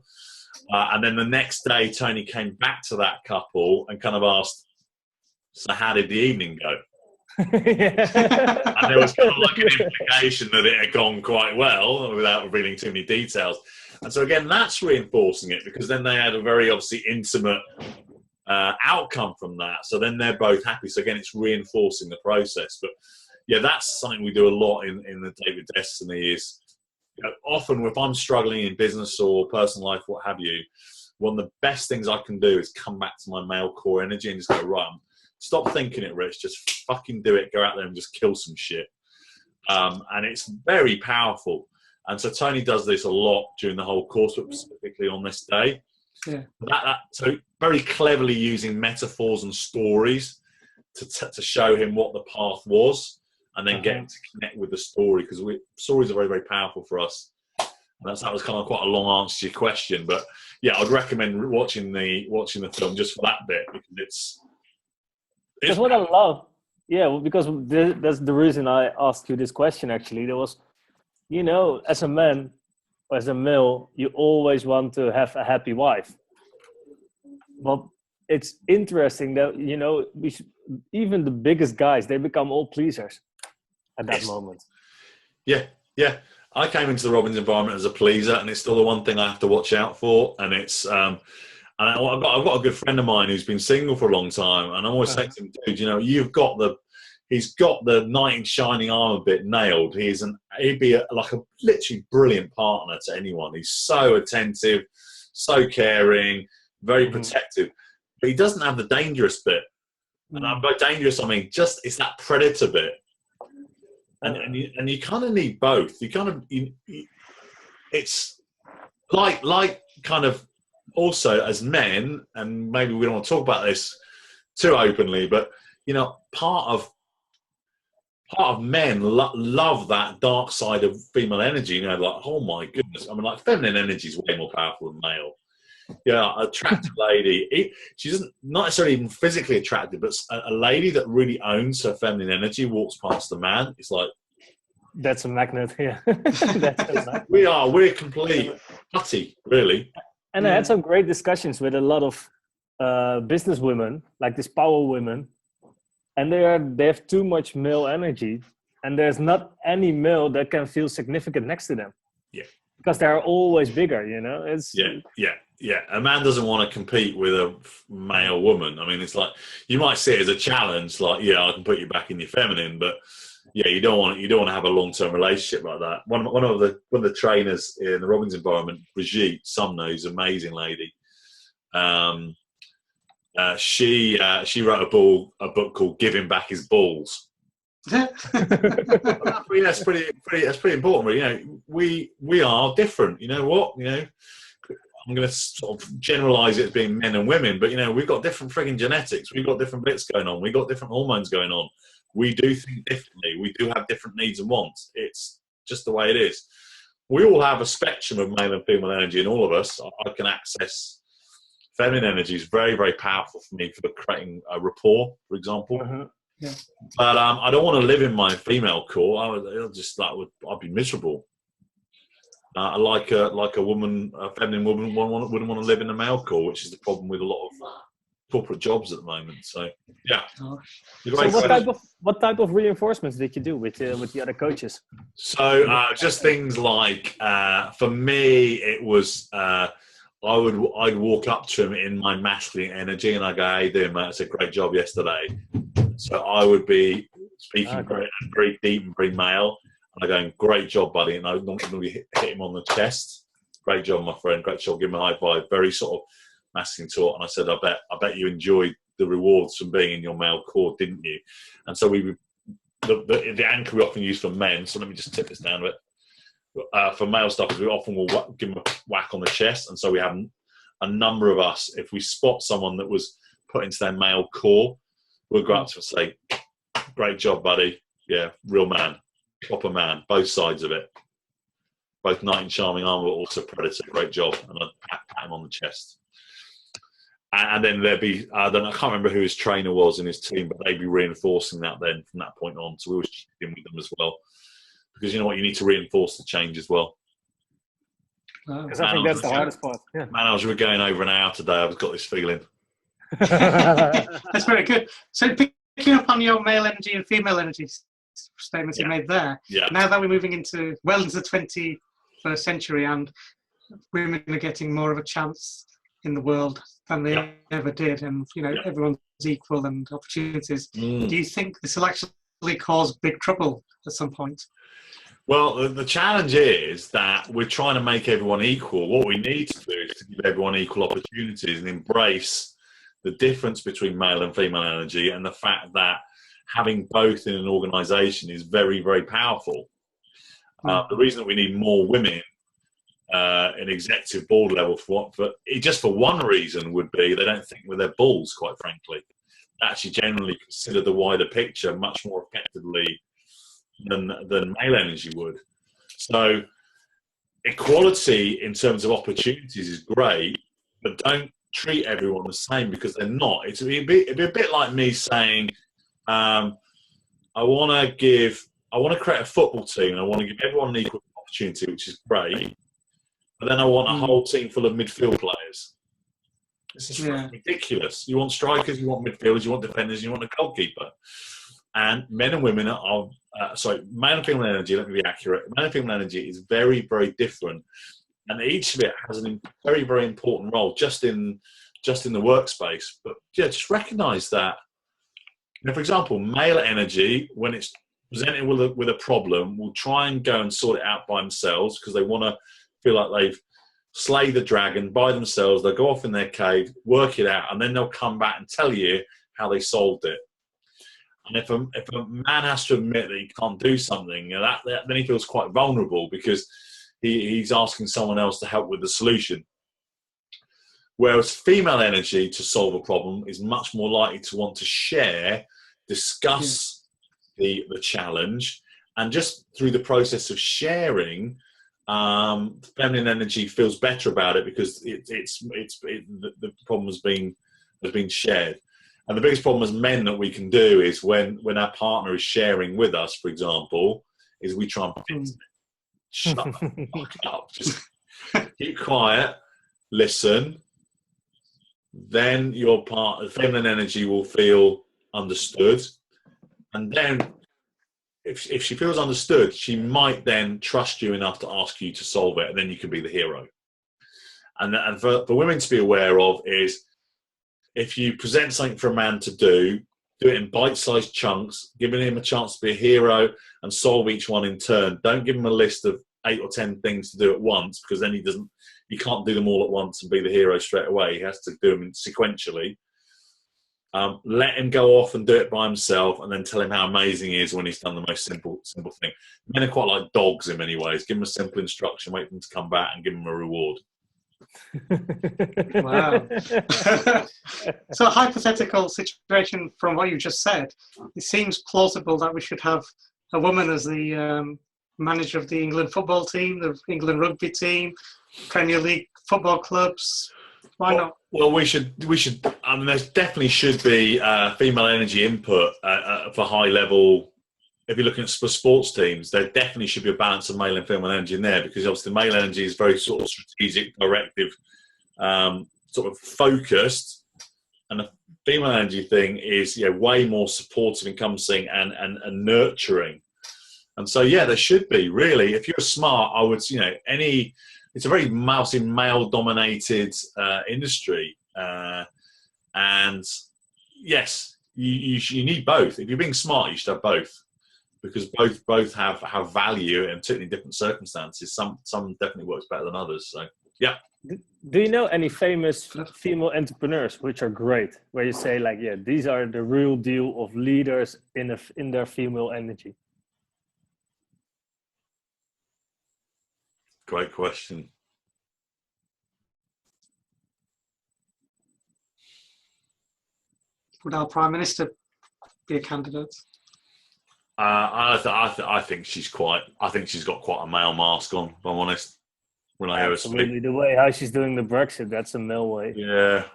And then the next day, Tony came back to that couple and kind of asked, so how did the evening go? And there was kind of like an implication that it had gone quite well without revealing too many details. And so again, that's reinforcing it because then they had a very obviously intimate outcome from that. So then they're both happy. So again, it's reinforcing the process. But yeah, that's something we do a lot in the David Destiny is, you know, often if I'm struggling in business or personal life, what have you, one of the best things I can do is come back to my male core energy and just go, right, stop thinking it, Rich. Just fucking do it. Go out there and just kill some shit. And it's very powerful. And so Tony does this a lot during the whole course, but specifically on this day. Yeah. So very cleverly using metaphors and stories to show him what the path was, and then get him to connect with the story because stories are very, very powerful for us. And that was kind of quite a long answer to your question, but yeah, I'd recommend watching the film just for that bit because it's what I love. Yeah, well, because that's the reason I asked you this question. Actually, there was, you know, as a man, as a male, you always want to have a happy wife. But it's interesting that, you know, even the biggest guys, they become all pleasers at that moment. Yeah. I came into the Robbins environment as a pleaser, and it's still the one thing I have to watch out for. And it's, and I've got a good friend of mine who's been single for a long time, and I'm always saying to him, dude, you know, he's got the knight in shining armor bit nailed. He'd be like a literally brilliant partner to anyone. He's so attentive, so caring, very protective, but he doesn't have the dangerous bit. And by dangerous, I mean just it's that predator bit. And you kind of need both. You kind of it's like kind of also as men, and maybe we don't want to talk about this too openly, but you know, part of men love that dark side of female energy. You know, like, oh my goodness. I mean, like, feminine energy is way more powerful than male. Yeah, attractive lady. She doesn't not necessarily even physically attractive, but a lady that really owns her feminine energy walks past a man. It's like that's a magnet. Yeah, that's a magnet. We're complete putty, really. And I had some great discussions with a lot of business women, like these power women. And they have too much male energy, and there's not any male that can feel significant next to them. Yeah, because they're always bigger, you know. Yeah. A man doesn't want to compete with a male woman. I mean, it's like you might see it as a challenge, like, yeah, I can put you back in your feminine, but Yeah, you don't want to have a long-term relationship like that. One of the trainers in the Robbins environment, Brigitte Sumner, who's an amazing lady. She wrote a book called "Giving Back His Balls." That's pretty important. Really. You know, we are different. You know what? You know, I'm going to sort of generalize it as being men and women, but you know, we've got different frigging genetics. We've got different bits going on. We've got different hormones going on. We do think differently. We do have different needs and wants. It's just the way it is. We all have a spectrum of male and female energy in all of us. I can access feminine energy. Is very, very powerful for me for creating a rapport, for example. Yeah. But I don't want to live in my female core. I'd be miserable. Like a woman, a feminine woman wouldn't want to live in a male core, which is the problem with a lot of corporate jobs at the moment. So yeah. Oh. So what type of reinforcements did you do with the other coaches? So just things like for me, it was I'd walk up to him in my masculine energy and I go, "How you doing, mate? It's a great job yesterday." So I would be speaking very deep and very male. And I go, "Great job, buddy." And I would normally hit him on the chest. "Great job, my friend. Great job." Give him a high five. Very sort of masculine talk. And I said, I bet you enjoyed the rewards from being in your male core, didn't you? And so the anchor we often use for men. So let me just tip this down a bit. For male stuff, is we often will give them a whack on the chest. And so we have a number of us, if we spot someone that was put into their male core, we'll go up to them and say, "Great job, buddy. Yeah, real man, proper man, both sides of it. Both knight in shining armor, but also predator. Great job." And I'd pat him on the chest. And then there'd be, I can't remember who his trainer was in his team, but they'd be reinforcing that then from that point on. So we always check in with them as well. Because you know what, you need to reinforce the change as well. Because I think that's the hardest part. Yeah. Manoj, we're going over an hour today. I've got this feeling. That's very good. So picking up on your male energy and female energy statements you made there, now that we're moving into the 21st century and women are getting more of a chance in the world than they ever did, and you know everyone's equal and opportunities, do you think this will actually cause big trouble at some point? Well, the challenge is that we're trying to make everyone equal. What we need to do is to give everyone equal opportunities and embrace the difference between male and female energy, and the fact that having both in an organisation is very, very powerful. The reason that we need more women in executive board level for one reason would be they don't think with their balls, quite frankly. They actually generally consider the wider picture much more effectively than male energy would. So equality in terms of opportunities is great, but don't treat everyone the same, because they're not. It'd be a bit like me saying, I want to create a football team and I want to give everyone an equal opportunity, which is great, but then I want a whole team full of midfield players. This is ridiculous. You want strikers, you want midfielders, you want defenders, you want a goalkeeper. And men and women are, male and female energy, let me be accurate, male and female energy is very, very different. And each of it has a very, very important role just in the workspace. But just recognise that. Now, for example, male energy, when it's presented with a problem, will try and go and sort it out by themselves, because they want to feel like they've slayed the dragon by themselves. They'll go off in their cave, work it out, and then they'll come back and tell you how they solved it. And if a man has to admit that he can't do something, then he feels quite vulnerable, because he's asking someone else to help with the solution. Whereas female energy, to solve a problem, is much more likely to want to share, discuss the challenge, and just through the process of sharing, feminine energy feels better about it, because the problem has been shared. And the biggest problem as men that we can do is when our partner is sharing with us, for example, is we try and fix it. Shut the fuck up. Just keep quiet, listen. Then your partner, feminine energy, will feel understood. And then if she feels understood, she might then trust you enough to ask you to solve it, and then you can be the hero. And for women to be aware of is, if you present something for a man to do, Do it in bite-sized chunks, giving him a chance to be a hero and solve each one in turn. Don't give him a list of 8 or 10 things to do at once, because then he can't do them all at once and be the hero straight away. He has to do them sequentially. Let him go off and do it by himself, and then tell him how amazing he is when he's done the most simple thing. Men are quite like dogs in many ways. Give them a simple instruction, wait for them to come back, and give them a reward. Wow. So a hypothetical situation from what you just said, it seems plausible that we should have a woman as the manager of the England football team, the England rugby team, Premier League football clubs. Why not? Well, we should. I mean, there definitely should be female energy input for high level. If you're looking at sports teams, there definitely should be a balance of male and female energy in there, because obviously male energy is very sort of strategic, directive, sort of focused, and the female energy thing is way more supportive, encompassing, and nurturing. And so there should be, really. If you're smart, I would it's a very male dominated industry, and yes, you need both. If you're being smart, you should have both, because both have value in totally different circumstances. Some definitely works better than others. So yeah. Do you know any famous female entrepreneurs which are great, where you say like, these are the real deal of leaders in their female energy? Great question. Would our Prime Minister be a candidate? I think she's got quite a male mask on, if I'm honest. When I hear her speak, the way how she's doing the Brexit, that's a male way. Yeah.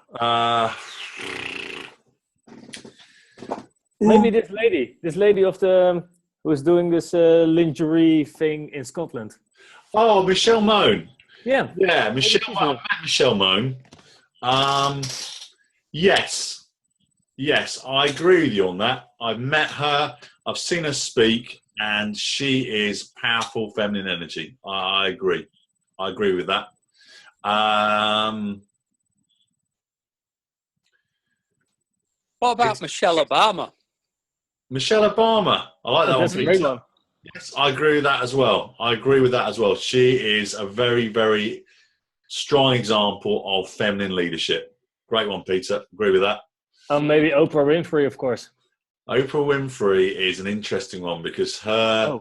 Maybe this lady who is doing this lingerie thing in Scotland. Oh, Michelle Mone. Yeah. Yeah, Michelle Mone. Yes, I agree with you on that. I've met her, I've seen her speak, and she is powerful feminine energy. I agree with that. What about Michelle Obama? Michelle Obama. I like that one. That's a great one. Yes, I agree with that as well. She is a very, very strong example of feminine leadership. Great one, Peter. Agree with that. Maybe Oprah Winfrey, of course. Oprah Winfrey is an interesting one, because her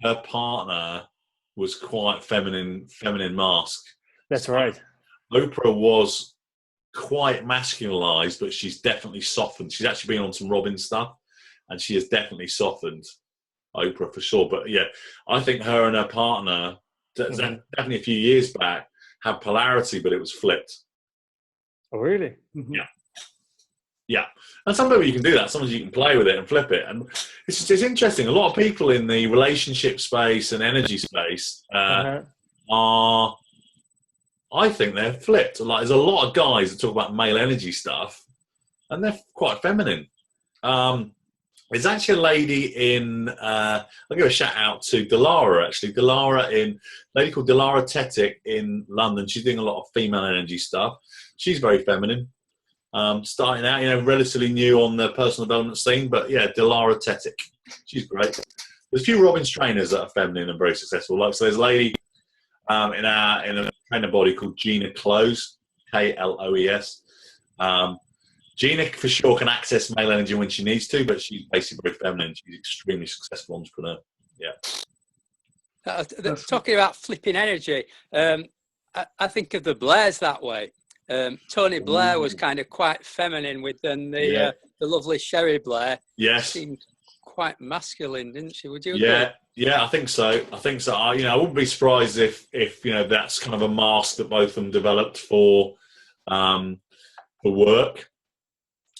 partner was quite feminine mask. That's right. Oprah was quite masculinized, but she's definitely softened. She's actually been on some Robin stuff, and she has definitely softened, Oprah, for sure. But I think her and her partner, definitely a few years back, had polarity, but it was flipped. Oh, really? Mm-hmm. Yeah. And sometimes you can do that. Sometimes you can play with it and flip it. And it's interesting. A lot of people in the relationship space and energy space I think they're flipped. Like, there's a lot of guys that talk about male energy stuff, and they're quite feminine. There's actually a lady in, I'll give a shout out to Dilara, actually. A lady called Dilara Tetic in London. She's doing a lot of female energy stuff. She's very feminine. Starting out, relatively new on the personal development scene, but Dilara Tetic, she's great. There's a few Robbins trainers that are feminine and very successful. Like, so there's a lady in a trainer body called Gina Close, Kloes. Gina for sure can access male energy when she needs to, but she's basically very feminine. She's an extremely successful entrepreneur. Yeah. Talking about flipping energy, I think of the Blairs that way. Tony Blair was kind of quite feminine within the lovely Sherry Blair. Yes. She seemed quite masculine, didn't she? Would you agree? Yeah, I think so. I wouldn't be surprised if that's kind of a mask that both of them developed for work.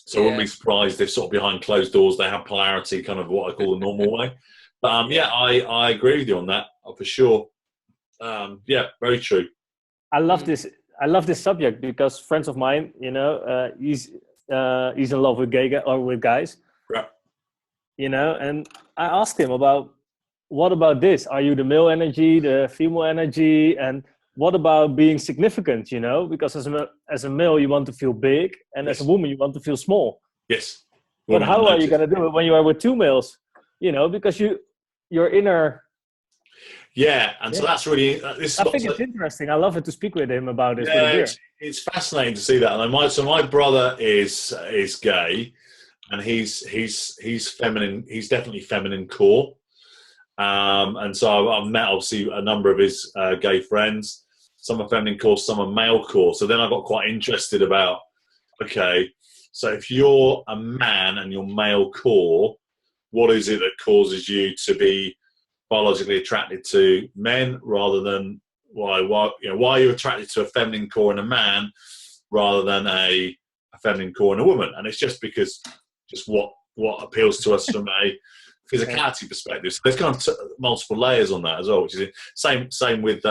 So I wouldn't be surprised if sort of behind closed doors they have polarity, kind of what I call the normal way. But I agree with you on that for sure. Very true. I love this subject because friends of mine, he's in love with with guys. Right. And I asked him what about this? Are you the male energy, the female energy, and what about being significant? Because as a male you want to feel big, and as a woman you want to feel small. Yes. But Women how are you notice. going to do it when you are with two males? You know, because your inner. Yeah, and so that's really. I think it's interesting. I love it to speak with him about this with a beer. It's fascinating to see that. And my brother is gay, and he's feminine. He's definitely feminine core. And so I've met obviously a number of his gay friends. Some are feminine core, some are male core. So then I got quite interested about, okay, so if you're a man and you're male core, what is it that causes you to be biologically attracted to men rather than why are you attracted to a feminine core in a man rather than a feminine core in a woman? And it's just because just what appeals to us from a physicality perspective. So there's kind of multiple layers on that as well, which is same with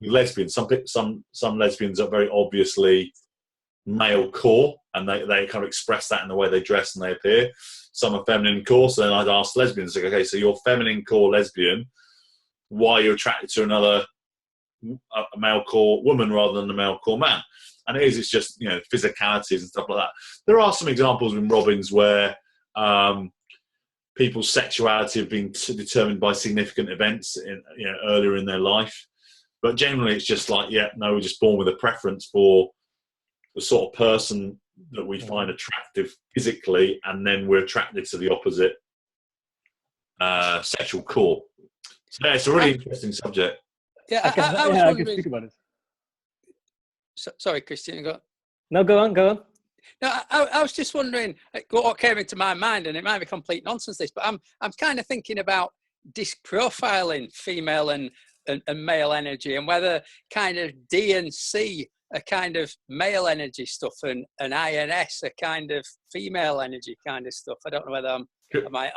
lesbians. Some lesbians are very obviously male core, and they kind of express that in the way they dress and they appear. Some are feminine core, so then I'd ask lesbians, like, okay, so you're feminine core lesbian, why are you attracted to a male core woman rather than a male core man? And it's just, physicalities and stuff like that. There are some examples in Robbins where people's sexuality have been determined by significant events earlier in their life. But generally it's just like, we're just born with a preference for the sort of person that we find attractive physically, and then we're attracted to the opposite sexual core. So it's a really interesting subject. Yeah, I can speak about it. Sorry, Christian, go on. No, go on. No, I was just wondering what came into my mind, and it might be complete nonsense, this, but I'm kind of thinking about disc profiling female and male energy, and whether kind of D and C are kind of male energy stuff and INS are kind of female energy kind of stuff. I don't know whether I'm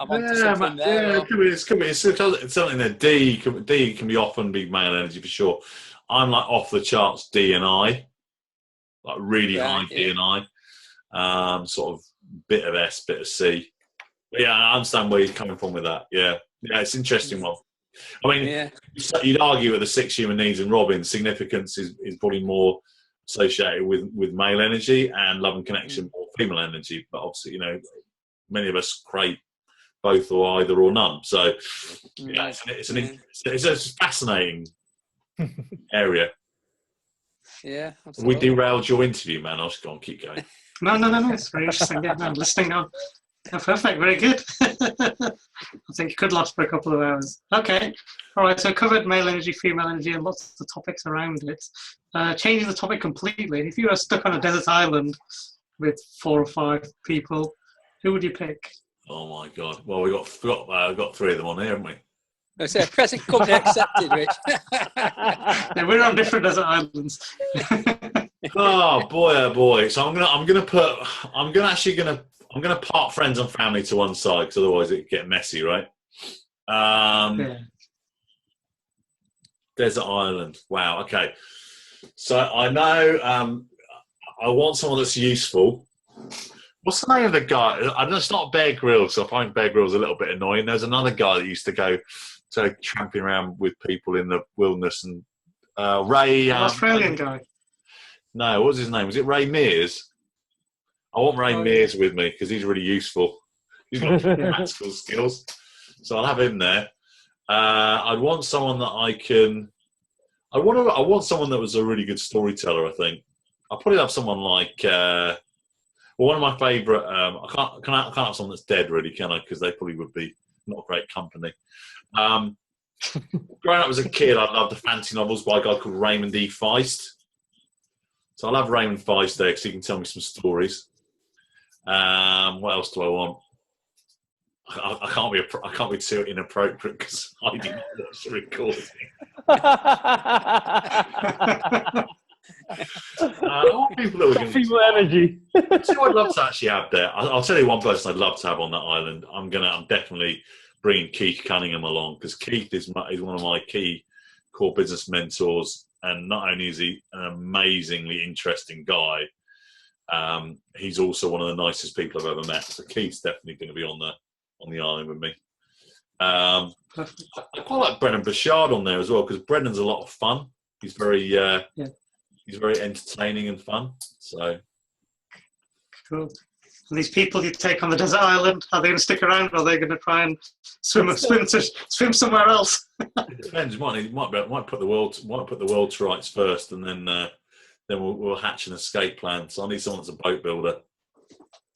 onto something there. Yeah, it could be. It's something that D can be often be male energy for sure. I'm like off the charts D and I, like really high D and I, sort of bit of S, bit of C. But yeah, I understand where you're coming from with that. Yeah, it's an interesting one. I mean, you'd argue with the 6 human needs in Robbins, significance is probably more associated with male energy, and love and connection more female energy. But obviously, many of us crave both or either or none. So it's a fascinating area. Yeah, absolutely. We derailed your interview, man. I was going to keep going. No. It's very interesting. Yeah, no, listening now. Oh, perfect. Very good. I think you could last for a couple of hours. Okay. All right. So covered male energy, female energy, and lots of the topics around it. Changing the topic completely. If you were stuck on a desert island with 4 or 5 people, who would you pick? Oh my God. Well, we got 3 of them on here, haven't we? I say present company accepted, Rich. Yeah, we're on different desert islands. Oh boy. So I'm gonna part friends and family to one side, because otherwise it'd get messy, right? Desert island. Wow. Okay. So I know I want someone that's useful. What's the name of the guy? I know it's not Bear Grylls, so I find Bear Grylls a little bit annoying. There's another guy that used to go tramping around with people in the wilderness, and Ray. Australian guy. No, what was his name? Was it Ray Mears? I want Ray Mears with me because he's really useful. He's got practical skills, so I'll have him there. I'd want someone that I want someone that was a really good storyteller. I think I'll probably have someone like. One of my favourite. I can't have someone that's dead, really, can I? Because they probably would be not great company. Growing up as a kid, I loved the fantasy novels by a guy called Raymond E. Feist. So I'll have Raymond Feist there because he can tell me some stories. What else do I want? I can't be too inappropriate because I didn't watch the recording. I want people that are female energy. So I'd love to actually have there. I'll tell you one person I'd love to have on that island. I'm definitely bringing Keith Cunningham along, because Keith is one of my key core business mentors, and not only is he an amazingly interesting guy, he's also one of the nicest people I've ever met. So Keith's definitely going to be on the island with me. I quite like Brendan Bouchard on there as well, because Brendan's a lot of fun. He's very he's very entertaining and fun. So cool. And these people you take on the desert island, are they going to stick around, or are they going to try and swim somewhere else? It depends. Might put the world to rights first, and then we'll hatch an escape plan. So I need someone that's a boat builder.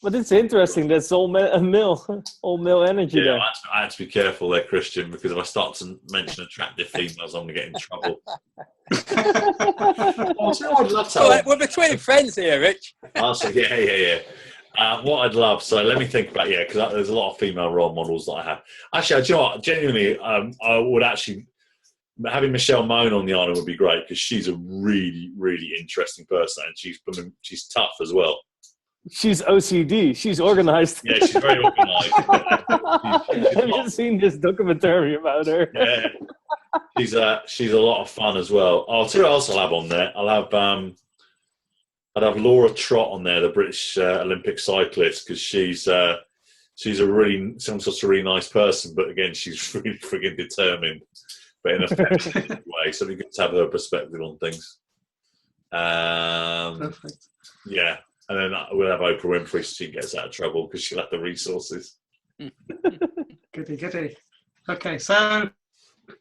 But it's interesting. That's all male energy there. I had to be careful there, Christian, because if I start to mention attractive females, I'm going to get in trouble. I'd love to. We're between friends here, Rich. Yeah. What I'd love, so let me think about, because there's a lot of female role models that I have. Actually, do you know what? Genuinely, I would actually, having Michelle Mone on the island would be great, because she's a really, really interesting person, and she's tough as well. She's OCD. She's organized. Yeah, she's very organized. Have you seen this documentary about her? Yeah, she's a lot of fun as well. I'll tell you what else I'll have on there. I'd have Laura Trott on there, the British Olympic cyclist, because she's a really nice person, but again, she's really frigging determined, but in a feminine way. So it'd be good to have her perspective on things. Perfect. Yeah, and then we'll have Oprah Winfrey so she gets out of trouble because she'll have the resources. Goody. Okay, so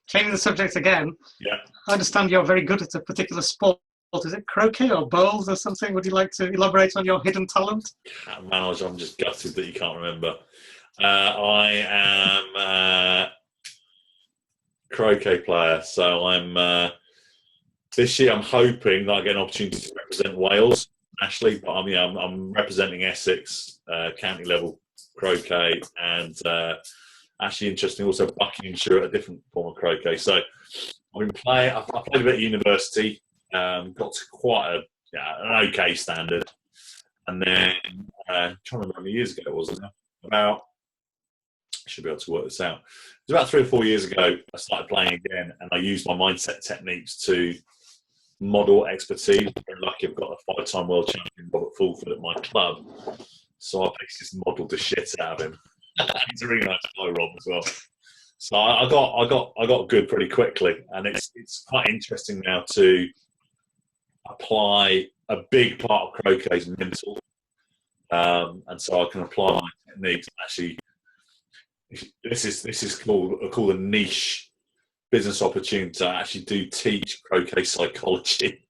changing the subject again. Yeah. I understand you're very good at a particular sport. Is it croquet or bowls or something? Would you like to elaborate on your hidden talent? Manoj, I'm just gutted that you can't remember. I am a croquet player, so I'm this year I'm hoping that I get an opportunity to represent Wales nationally, but I'm representing Essex county level croquet, and actually interesting also Buckinghamshire at a different form of croquet. So I played a bit at university. Got to quite an okay standard, and then trying to remember how many years ago it was now. I should be able to work this out. It was about 3 or 4 years ago I started playing again, and I used my mindset techniques to model expertise. I'm very lucky I've got a 5-time world champion Robert Fulford at my club, so I basically modelled the shit out of him. He's a really nice guy, Rob, as well. So I got good pretty quickly, and it's quite interesting now to apply. A big part of croquet is mental, and so I can apply my techniques. Actually, this is called a niche business opportunity. I actually do teach croquet psychology.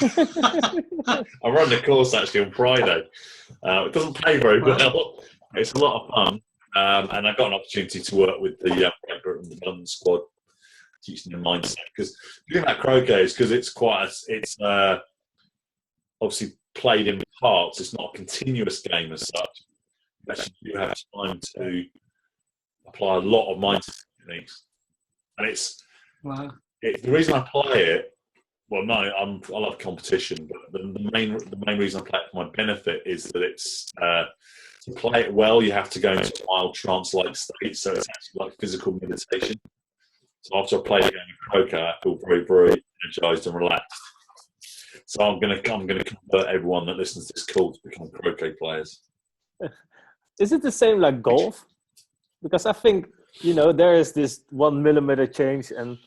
I run the course actually on Friday. It doesn't pay very well. It's a lot of fun, and I got an opportunity to work with the Great Britain development squad, teaching them mindset. Because the thing about croquet is because it's obviously played in parts. It's not a continuous game as such. You actually do have time to apply a lot of mindset techniques, and the reason I play it. Well, no, I love competition, but the main reason I play it for my benefit is that it's to play it well. You have to go into a mild trance-like state, so it's actually like physical meditation. So after I play a game of croquet, I feel very, very energized and relaxed. So I'm gonna convert everyone that listens to this call to become croquet players. Is it the same like golf? Because I think there is this 1 millimeter change, and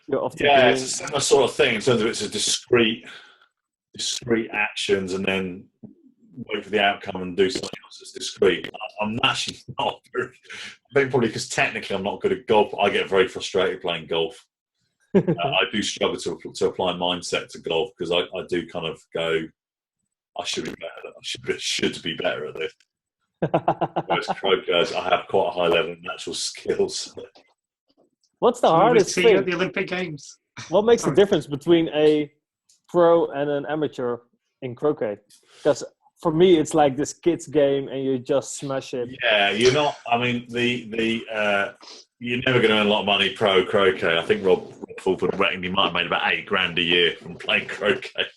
you're often it's a similar sort of thing in terms of it's a discrete actions, and then wait for the outcome and do something else that's discrete. I'm actually not very. I think probably because technically I'm not good at golf. I get very frustrated playing golf. I do struggle to apply mindset to golf because I do kind of go, I should be better. I should be better at this. Whereas croquet, I have quite a high level of natural skills. What's the hardest thing at the Olympic Games? What makes the difference between a pro and an amateur in croquet? Because for me, it's like this kid's game, and you just smash it. Yeah, you're not. I mean, you're never going to earn a lot of money pro croquet. I think Rob Fulford reckoned he might have made about $8,000 a year from playing croquet.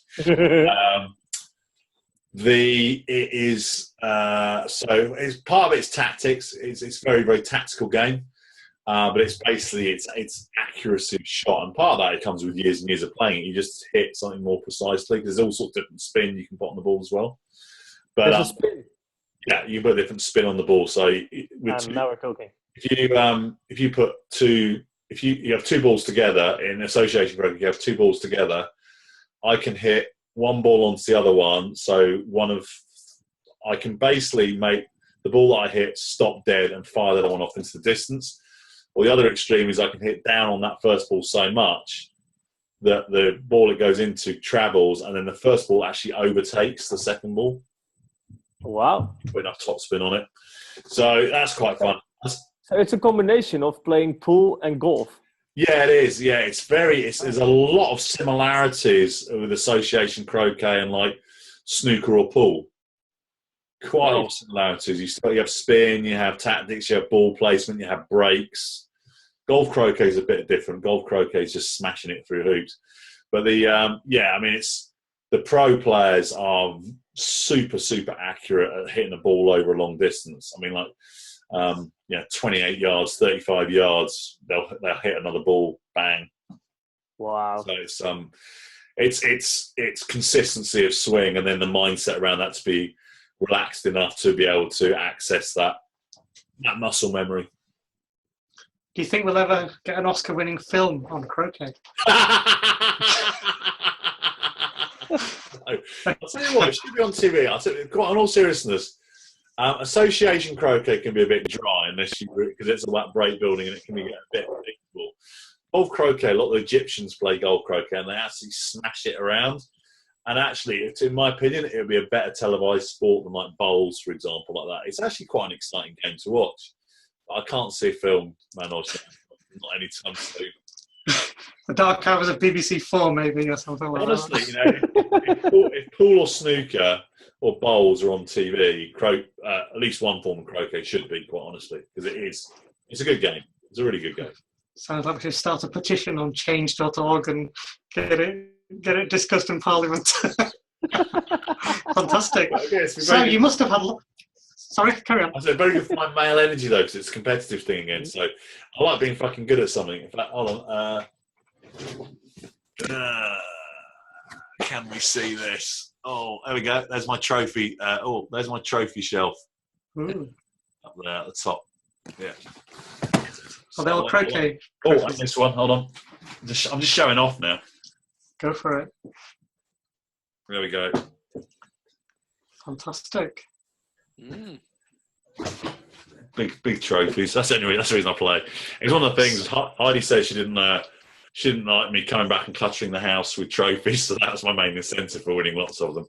So it's part of it's tactics. It's very, very tactical game, but it's basically it's accuracy of shot, and part of that it comes with years and years of playing it. You just hit something more precisely. There's all sorts of different spin you can put on the ball as well. But there's a spin. Yeah, you put a different spin on the ball. So now we're talking. If you have two balls together in association croquet, you have two balls together. I can hit one ball onto the other one. So I can basically make the ball that I hit stop dead and fire that one off into the distance. Or the other extreme is I can hit down on that first ball so much that the ball it goes into travels, and then the first ball actually overtakes the second ball. Wow. Put enough topspin on it. So that's quite fun. So it's a combination of playing pool and golf. Yeah, it is. Yeah, there's a lot of similarities with association croquet and like snooker or pool. Quite a lot of similarities. You have spin, you have tactics, you have ball placement, you have breaks. Golf croquet is a bit different. Golf croquet is just smashing it through hoops. But it's the pro players are super, super accurate at hitting the ball over a long distance. I mean, like, 28 yards, 35 yards, they'll hit another ball, bang. Wow. So it's consistency of swing, and then the mindset around that to be relaxed enough to be able to access that muscle memory. Do you think we'll ever get an Oscar-winning film on croquet? I'll tell you what, it should be on TV. I'll tell you, quite in all seriousness, association croquet can be a bit dry because it's about break building and it can be a bit predictable. Golf croquet, a lot of the Egyptians play golf croquet and they actually smash it around. And actually, in my opinion, it would be a better televised sport than like bowls, for example, like that. It's actually quite an exciting game to watch. But I can't see a film, Manoj, not anytime soon. The Dark Hours of BBC 4, maybe, or something like Honestly, that. if pool or snooker or bowls are on TV, at least one form of croquet should be, quite honestly, because it's a good game. It's a really good game. Sounds like we should start a petition on change.org and get it discussed in Parliament. Fantastic. So you must have had... Sorry, carry on. I said very good for my male energy, though, because it's a competitive thing again. So I like being fucking good at something. In fact, hold on. Can we see this? Oh, there we go. There's my trophy. There's my trophy shelf. Ooh. Up there at the top. Yeah. Well, they're all croquet. Oh, I missed one. Hold on. I'm just showing off now. Go for it. There we go. Fantastic. Mm. Big trophies. That's the reason I play. It's one of the things. Heidi said she didn't like me coming back and cluttering the house with trophies, so that's my main incentive for winning lots of them.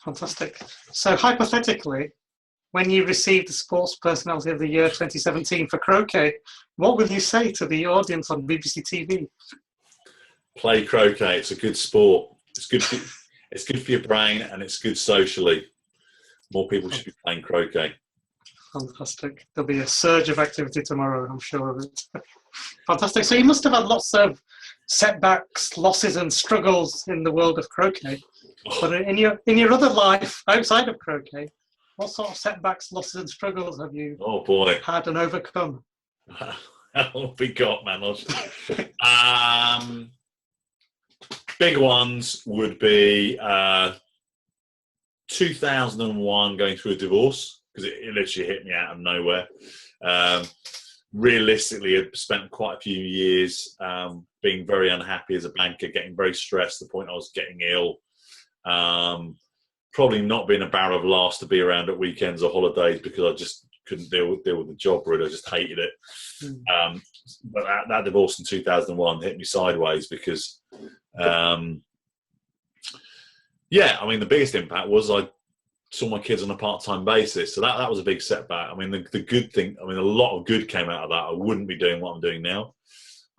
Fantastic. So hypothetically, when you receive the Sports Personality of the Year 2017 for croquet, what will you say to the audience on BBC TV? Play croquet. It's a good sport. It's good for your brain, and it's good socially. More people should be playing croquet. Fantastic. There'll be a surge of activity tomorrow, I'm sure of it. Fantastic. So you must have had lots of setbacks, losses and struggles in the world of croquet. But in your other life, outside of croquet, what sort of setbacks, losses and struggles have you had and overcome? What we got, Manoj? Big ones would be 2001 going through a divorce, because it literally hit me out of nowhere. Realistically, I'd spent quite a few years being very unhappy as a banker, getting very stressed to the point I was getting ill. Probably not being a barrel of laughs to be around at weekends or holidays, because I just couldn't deal with the job, really. I just hated it. But that divorce in 2001 hit me sideways because... the biggest impact was I saw my kids on a part-time basis. So that was a big setback. I mean, the good thing, a lot of good came out of that. I wouldn't be doing what I'm doing now.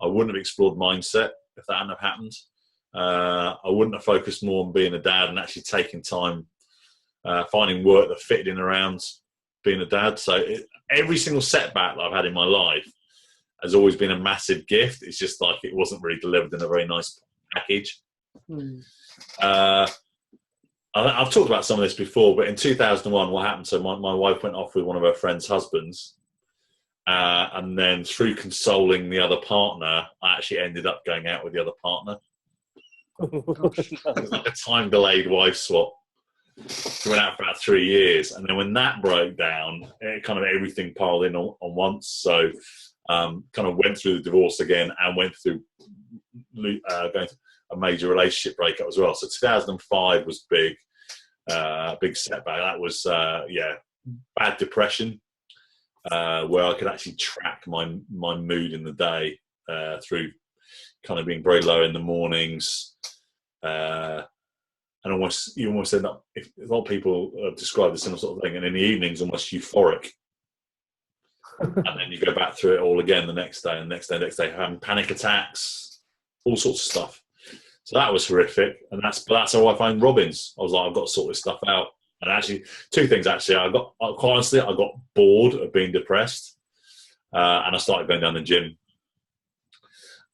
I wouldn't have explored mindset if that hadn't have happened. I wouldn't have focused more on being a dad and actually taking time, finding work that fitted in around being a dad. So every single setback that I've had in my life has always been a massive gift. It's just like it wasn't really delivered in a very nice package. I've talked about some of this before, but in 2001, what happened? So my wife went off with one of her friend's husbands, and then through consoling the other partner, I actually ended up going out with the other partner. It was like a time-delayed wife swap. We went out for about 3 years, and then when that broke down, it kind of everything piled in on once. So kind of went through the divorce again and went through going through a major relationship breakup as well. So 2005 was big. big setback. That was bad depression, where I could actually track my mood in the day through kind of being very low in the mornings, and you almost end up. A lot of people describe the similar sort of thing, and in the evenings almost euphoric. And then you go back through it all again the next day, and next day, having panic attacks, all sorts of stuff. So that was horrific, and that's how I found Robbins. I was like, I've got to sort this stuff out. And actually, two things. Actually, quite honestly, I got bored of being depressed, and I started going down the gym.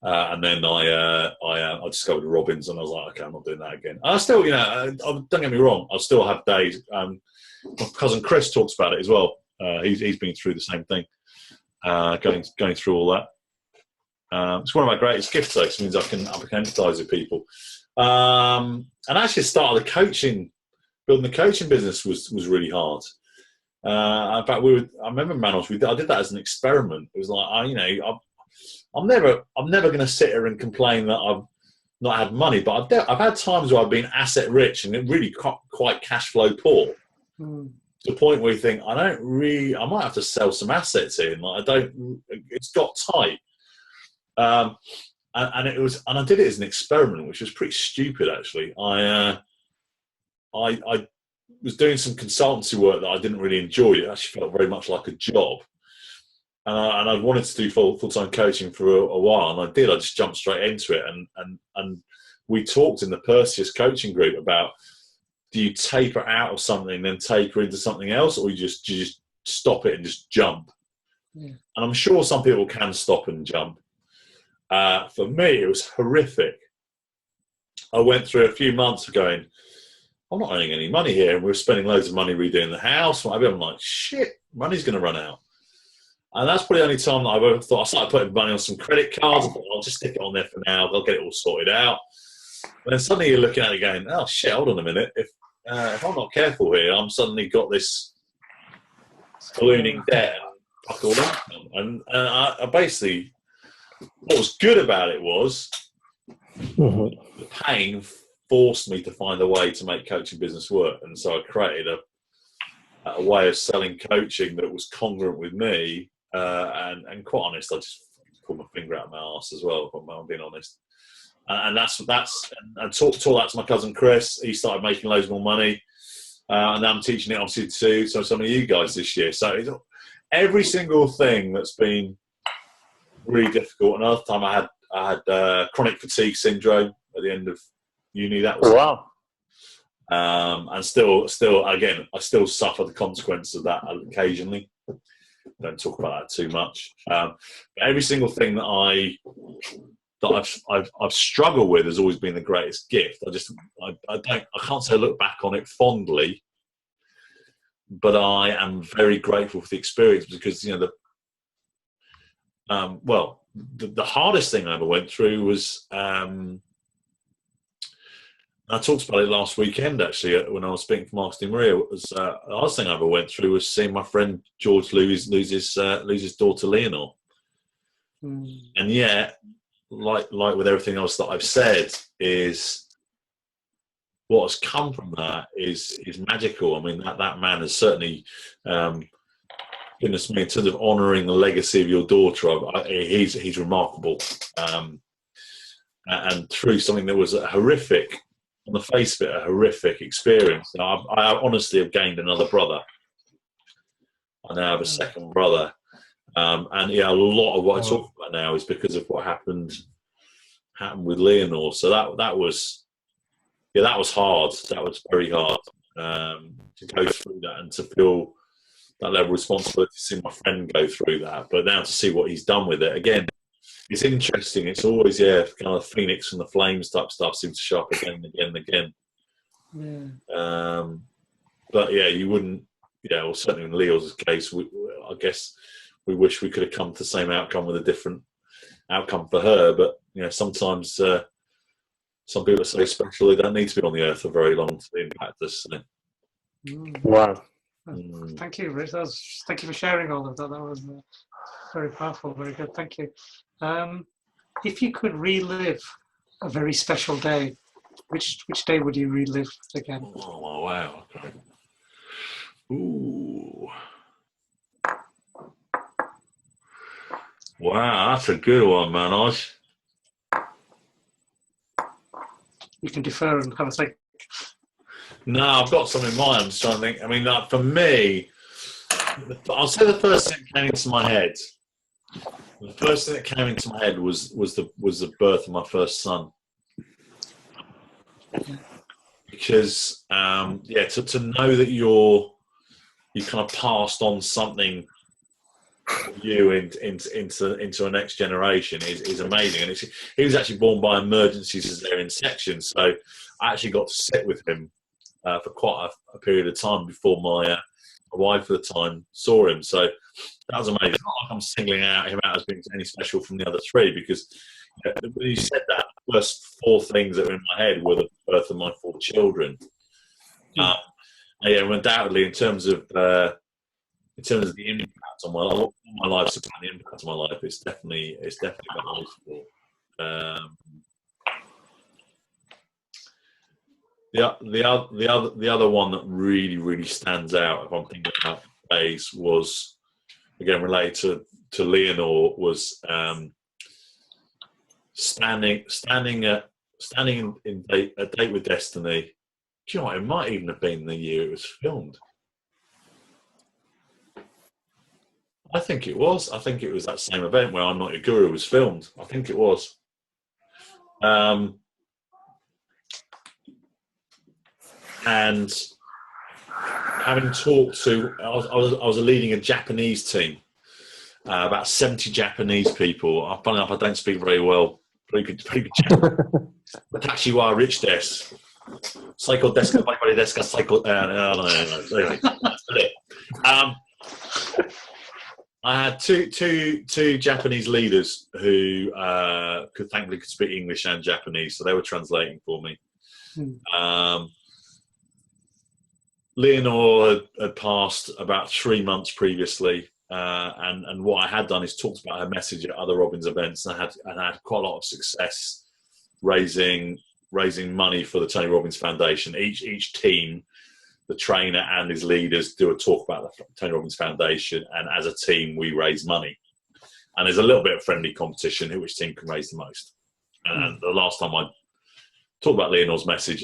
And then I discovered Robbins, and I was like, okay, I'm not doing that again. I still, don't get me wrong, I still have days. My cousin Chris talks about it as well. He's been through the same thing. Going through all that. It's one of my greatest gifts, though, because it means I can empathise with people. And actually, started building the coaching business was really hard. In fact, I remember Manoj. I did that as an experiment. It was like, I'm never going to sit here and complain that I've not had money, but I've had times where I've been asset rich and really quite cash flow poor. To the point where you think, I might have to sell some assets in. It's got tight. And I did it as an experiment, which was pretty stupid, actually. I was doing some consultancy work that I didn't really enjoy. It actually felt very much like a job. And I wanted to do full-time coaching for a while, and I did. I just jumped straight into it. And we talked in the Perseus coaching group about, do you taper out of something, then taper into something else, or you just stop it and just jump? Yeah. And I'm sure some people can stop and jump. For me, it was horrific. I went through a few months of going, I'm not earning any money here, and we were spending loads of money redoing the house. I'm like, shit, money's going to run out. And that's probably the only time that I've ever thought. I started putting money on some credit cards. I thought, I'll just stick it on there for now. They'll get it all sorted out. And then suddenly you're looking at it going, oh shit, hold on a minute. If I'm not careful here, I'm suddenly got this ballooning debt. And I basically, what was good about it was the pain forced me to find a way to make coaching business work. And so I created a way of selling coaching that was congruent with me. And quite honest, I just pulled my finger out of my arse as well, if I'm being honest. And I taught that to my cousin Chris. He started making loads more money, and I'm teaching it obviously to some of you guys this year. So every single thing that's been really difficult. Another time I had chronic fatigue syndrome at the end of uni. That was wow. And still, again, I still suffer the consequences of that occasionally. Don't talk about that too much. But every single thing that I've struggled with has always been the greatest gift. I can't say I look back on it fondly, but I am very grateful for the experience, because the hardest thing I ever went through was, I talked about it last weekend, actually, when I was speaking for Marketing Maria. The hardest thing I ever went through was seeing my friend George lose his daughter Leonor. And yet, like with everything else that I've said, is what has come from that is magical. I mean, that man has certainly, goodness me, in terms of honouring the legacy of your daughter, he's remarkable. And through something that was a horrific, on the face of it, a horrific experience. I honestly have gained another brother. I now have a second brother. And a lot of what I talk about now is because of what happened with Leonor. So that was hard. That was very hard to go through that and to feel that level of responsibility, to see my friend go through that. But now to see what he's done with it, again, it's interesting. It's always, kind of phoenix from the flames type stuff seems to show up again and again and again. Yeah. But you wouldn't, well, certainly in Leo's case, I guess we wish we could have come to the same outcome with a different outcome for her. But, sometimes some people are so special they don't need to be on the earth for very long to impact us. So. Wow. Thank you, Rich. Thank you for sharing all of that. That was very powerful, very good. Thank you. If you could relive a very special day Which day would you relive again? Oh, wow. Okay. Ooh. Wow, that's a good one, Manoj. You can defer and have a think. No, I've got something in mind. I'm just trying to think. I mean, like, for me, I'll say the first thing that came into my head. The first thing that came into my head was the birth of my first son. Because to know that you kind of passed on something you into a next generation is amazing. And he was actually born by emergency cesarean section, so I actually got to sit with him for quite a period of time before my wife at the time saw him. So that was amazing. It's not like I'm singling him out as being any special from the other three, because when you said that, the first four things that were in my head were the birth of my four children. Undoubtedly, in terms of the impact on my life, the impact on my life, it's definitely about those four. The other one that really stands out, if I'm thinking about days, was again related to Leonor, was standing in a date with Destiny. Do you know what? It might even have been the year it was filmed. I think it was. I think it was that same event where I'm Not Your Guru was filmed. I think it was. And having talked to, I was leading a Japanese team, about 70 Japanese people. Funny enough, I don't speak very well. Pretty good Japanese. Watashi wa rich desu. Psycho desu, everybody desu, psycho. Anyway. I had two Japanese leaders who thankfully could speak English and Japanese, so they were translating for me. Leonor had passed about 3 months previously, and what I had done is talked about her message at other Robbins events, and I had quite a lot of success raising money for the Tony Robbins Foundation. Each team, the trainer and his leaders, do a talk about the Tony Robbins Foundation, and as a team we raise money. And there's a little bit of friendly competition which team can raise the most. And the last time I talked about Leonor's message,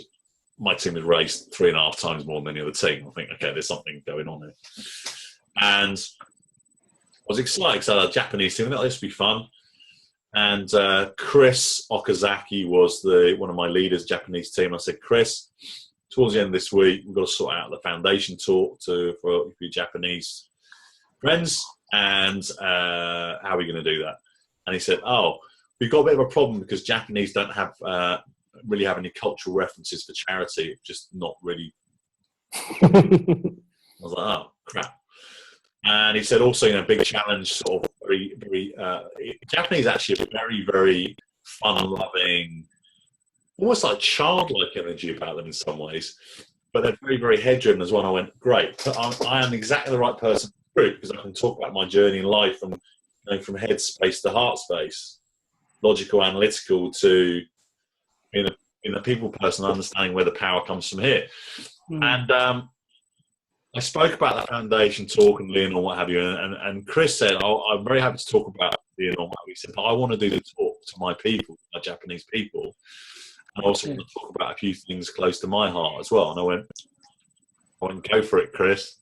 my team had raised 3.5 times more than any other team. I think, okay, there's something going on here. And I was excited because I had a Japanese team. I thought this would be fun. And Chris Okazaki was one of my leaders, Japanese team. I said, Chris, towards the end of this week, we've got to sort out the foundation talk for your Japanese friends, and how are we going to do that? And he said, we've got a bit of a problem because Japanese don't have really have any cultural references for charity, just not really. I was like, oh, crap. And he said also, big challenge, sort of very, very, Japanese actually are very, very fun-loving, almost like childlike energy about them in some ways, but they're very, very head-driven as well. And I went, great, I am exactly the right person for the group, because I can talk about my journey in life from going from head space to heart space, logical, analytical, to being a people person, understanding where the power comes from here. And I spoke about that foundation talk and Leonor, what have you, and Chris said, I'm very happy to talk about Leonor. He said, but I want to do the talk to my people, my Japanese people. And I also want to talk about a few things close to my heart as well. And I went, go for it, Chris.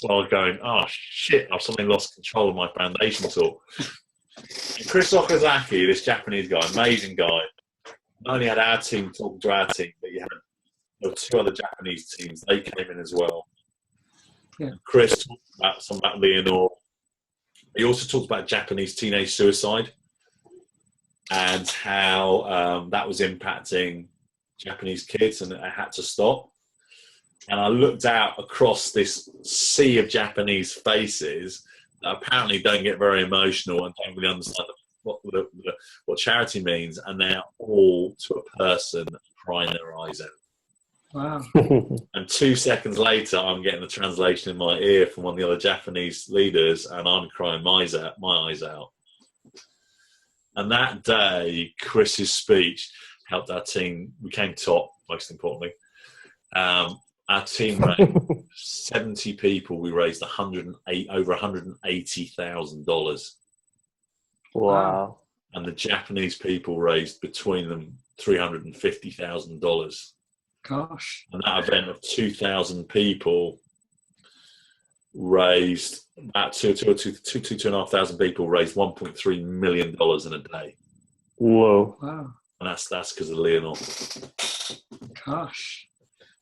While I was going, oh shit, I've suddenly lost control of my foundation talk. And Chris Okazaki, this Japanese guy, amazing guy, not only had our team talking to our team, but there were 2 other Japanese teams. They came in as well. Yeah. Chris talked about Leonor. He also talked about Japanese teenage suicide and how that was impacting Japanese kids, and it had to stop. And I looked out across this sea of Japanese faces that apparently don't get very emotional and don't really understand what charity means, and they're all, to a person, crying their eyes out. Wow. And 2 seconds later, I'm getting the translation in my ear from one of the other Japanese leaders, and I'm crying my eyes out. And that day, Chris's speech, helped our team. We came top, most importantly. Our team raised 70 people. We raised over $180,000. Wow. And the Japanese people raised between them $350,000. Gosh. And that event of 2,000 people raised about 2,500 people raised $1.3 million in a day. Whoa. Wow. And that's because of Leonor. Gosh.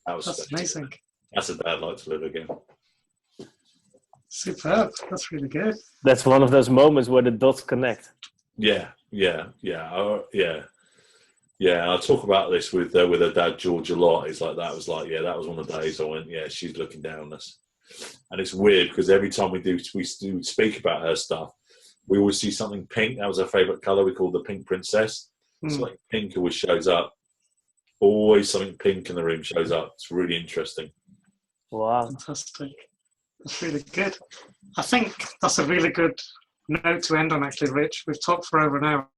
That's amazing. That's a day I'd like to live again. Superb. That's really good. That's one of those moments where the dots connect. Yeah. I talk about this with her dad George a lot. It's like that was one of the days I went, yeah, she's looking down on us. And it's weird because every time we speak about her stuff, we always see something pink. That was her favourite colour. We called the Pink Princess. It's like pink always shows up. Always something pink in the room shows up. It's really interesting. Wow. Fantastic. That's really good. I think that's a really good note to end on, actually, Rich. We've talked for over an hour.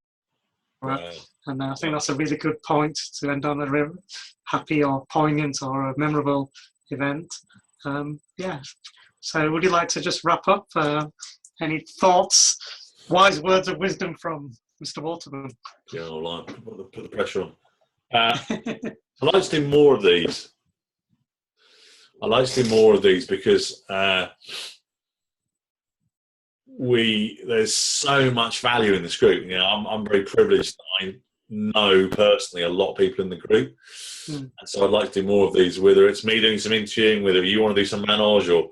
And I think that's a really good point to end on, a really happy or poignant or a memorable event. So would you like to just wrap up? Any thoughts, wise words of wisdom from Mr. Waterman? Yeah, I'll like put the pressure on. I'd like to do more of these. Because there's so much value in this group. You know, I'm very privileged that I know personally a lot of people in the group. And so I'd like to do more of these, whether it's me doing some interviewing, whether you want to do some Manoj or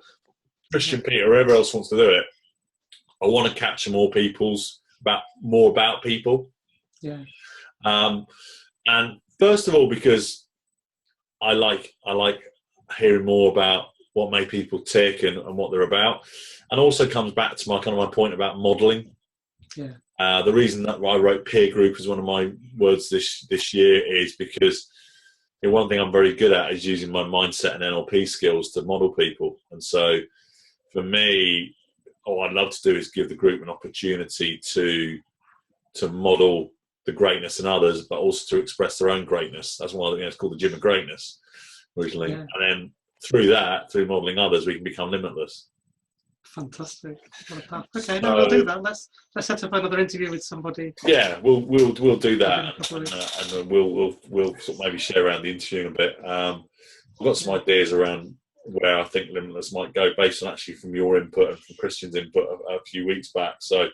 Christian Peter, whoever else wants to do it. I want to capture more about people. Yeah. And first of all, because I like hearing more about what made people tick and what they're about, and also comes back to my point about modelling. Yeah. The reason that I wrote peer group as one of my words this year is because one thing I'm very good at is using my mindset and NLP skills to model people. And so for me, what I'd love to do is give the group an opportunity to model the greatness in others, but also to express their own greatness. That's why it's called the Gym of Greatness originally. Yeah. And then through modelling others, we can become limitless. Fantastic. Okay, no, we'll do that. Let's set up another interview with somebody. Yeah, we'll do that, and we'll sort of maybe share around the interviewing a bit. I've got some ideas around where I think limitless might go, based on actually from your input and from Christian's input a few weeks back. So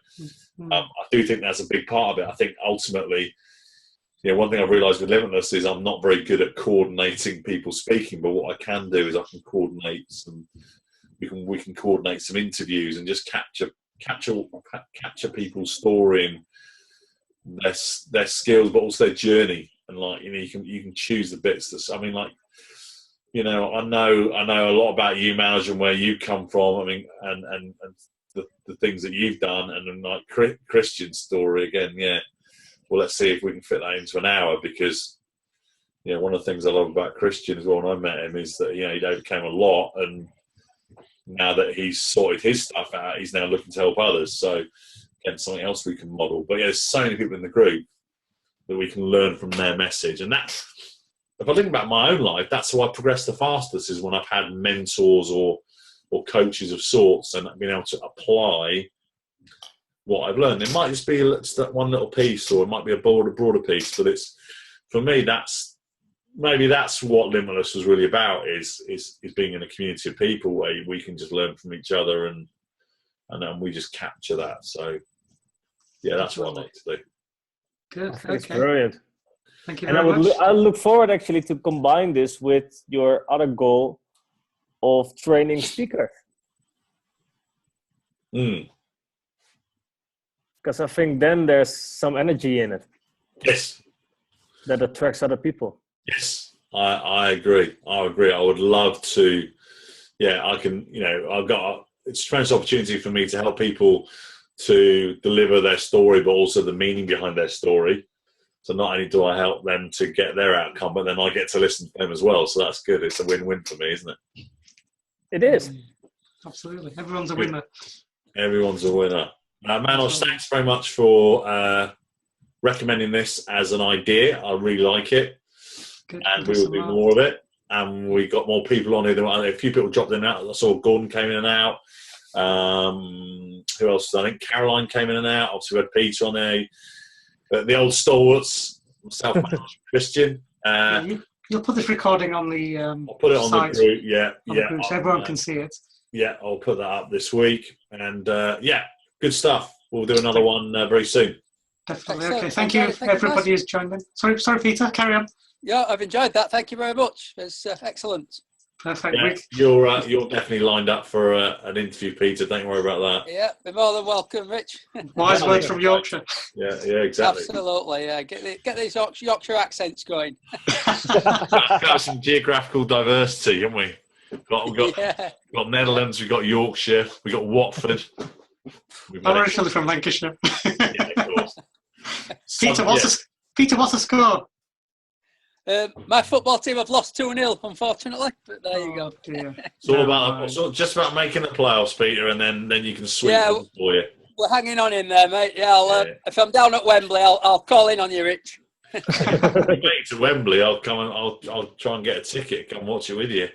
I do think that's a big part of it. I think ultimately, one thing I've realised with limitless is I'm not very good at coordinating people speaking, but what I can do is I can coordinate some. We can coordinate some interviews and just capture people's story and their skills, but also their journey. And you can choose the bits. I know a lot about you, Manoj, and where you come from. I mean, and the things that you've done, and then Christian's story again. Yeah. Well, let's see if we can fit that into an hour, because one of the things I love about Christian as well when I met him is that he'd overcame a lot, and now that he's sorted his stuff out, he's now looking to help others. So again, something else we can model. But there's so many people in the group that we can learn from their message. And that, if I think about my own life, that's how I progress the fastest, is when I've had mentors or coaches of sorts and been able to apply what I've learned. It might just be that one little piece, or it might be a broader piece, but it's, for me, that's what Limitless was really about, is being in a community of people where we can just learn from each other and we just capture that. So yeah, that's what I like to do. Good. That's brilliant. Thank you very much. I look forward actually to combine this with your other goal of training speakers. Because I think then there's some energy in it. Yes. That attracts other people. Yes, I agree. I would love to. Yeah, I can. It's a tremendous opportunity for me to help people to deliver their story, but also the meaning behind their story. So not only do I help them to get their outcome, but then I get to listen to them as well. So that's good. It's a win-win for me, isn't it? It is. Absolutely. Everyone's a winner. Everyone's a winner. Manoj, thanks very much for recommending this as an idea. I really like it, Good. and we will do more of it. And we got more people on here. A few people dropped in and out. I saw Gordon came in and out. Who else? I think Caroline came in and out. Obviously, we had Peter on there. The old stalwarts, myself, Manoj, Christian. You'll put this recording on the I'll put it on site, the group. Yeah, the group, so everyone can see it. Yeah, I'll put that up this week. And good stuff. We'll do another one very soon. Definitely. Excellent. Okay. Thank you, everybody who's joined in. Sorry, Peter. Carry on. Yeah, I've enjoyed that. Thank you very much. It's excellent. Perfect. Yeah, you're definitely lined up for an interview, Peter. Don't worry about that. Yeah, be more than welcome, Rich. Wise words from Yorkshire. Yeah, exactly. Absolutely. Yeah, get these Yorkshire accents going. Got some geographical diversity, haven't we? We've got Netherlands, we've got Yorkshire, we've got Watford. I'm originally from Lancashire. Yeah, of course. Peter, what's the score? My football team have lost 2-0, unfortunately. But there you go. Dear. It's all just about making the playoffs, Peter, and then you can sweep them for you. We're hanging on in there, mate. Yeah, if I'm down at Wembley, I'll call in on you, Rich. Mate, to Wembley, I'll come and I'll try and get a ticket. Come watch it with you.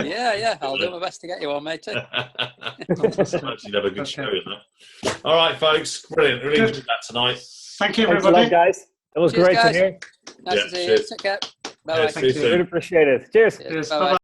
Yeah, I'll do my best to get you one, mate. You'd have a good show in that. All right, folks, brilliant. Really enjoyed that tonight. Thank you, Thanks everybody. a lot, guys. It was Cheers, great guys. to hear. Nice to see you. Take care. Bye-bye. Thank you. Really appreciate it. Cheers. Cheers. Bye-bye.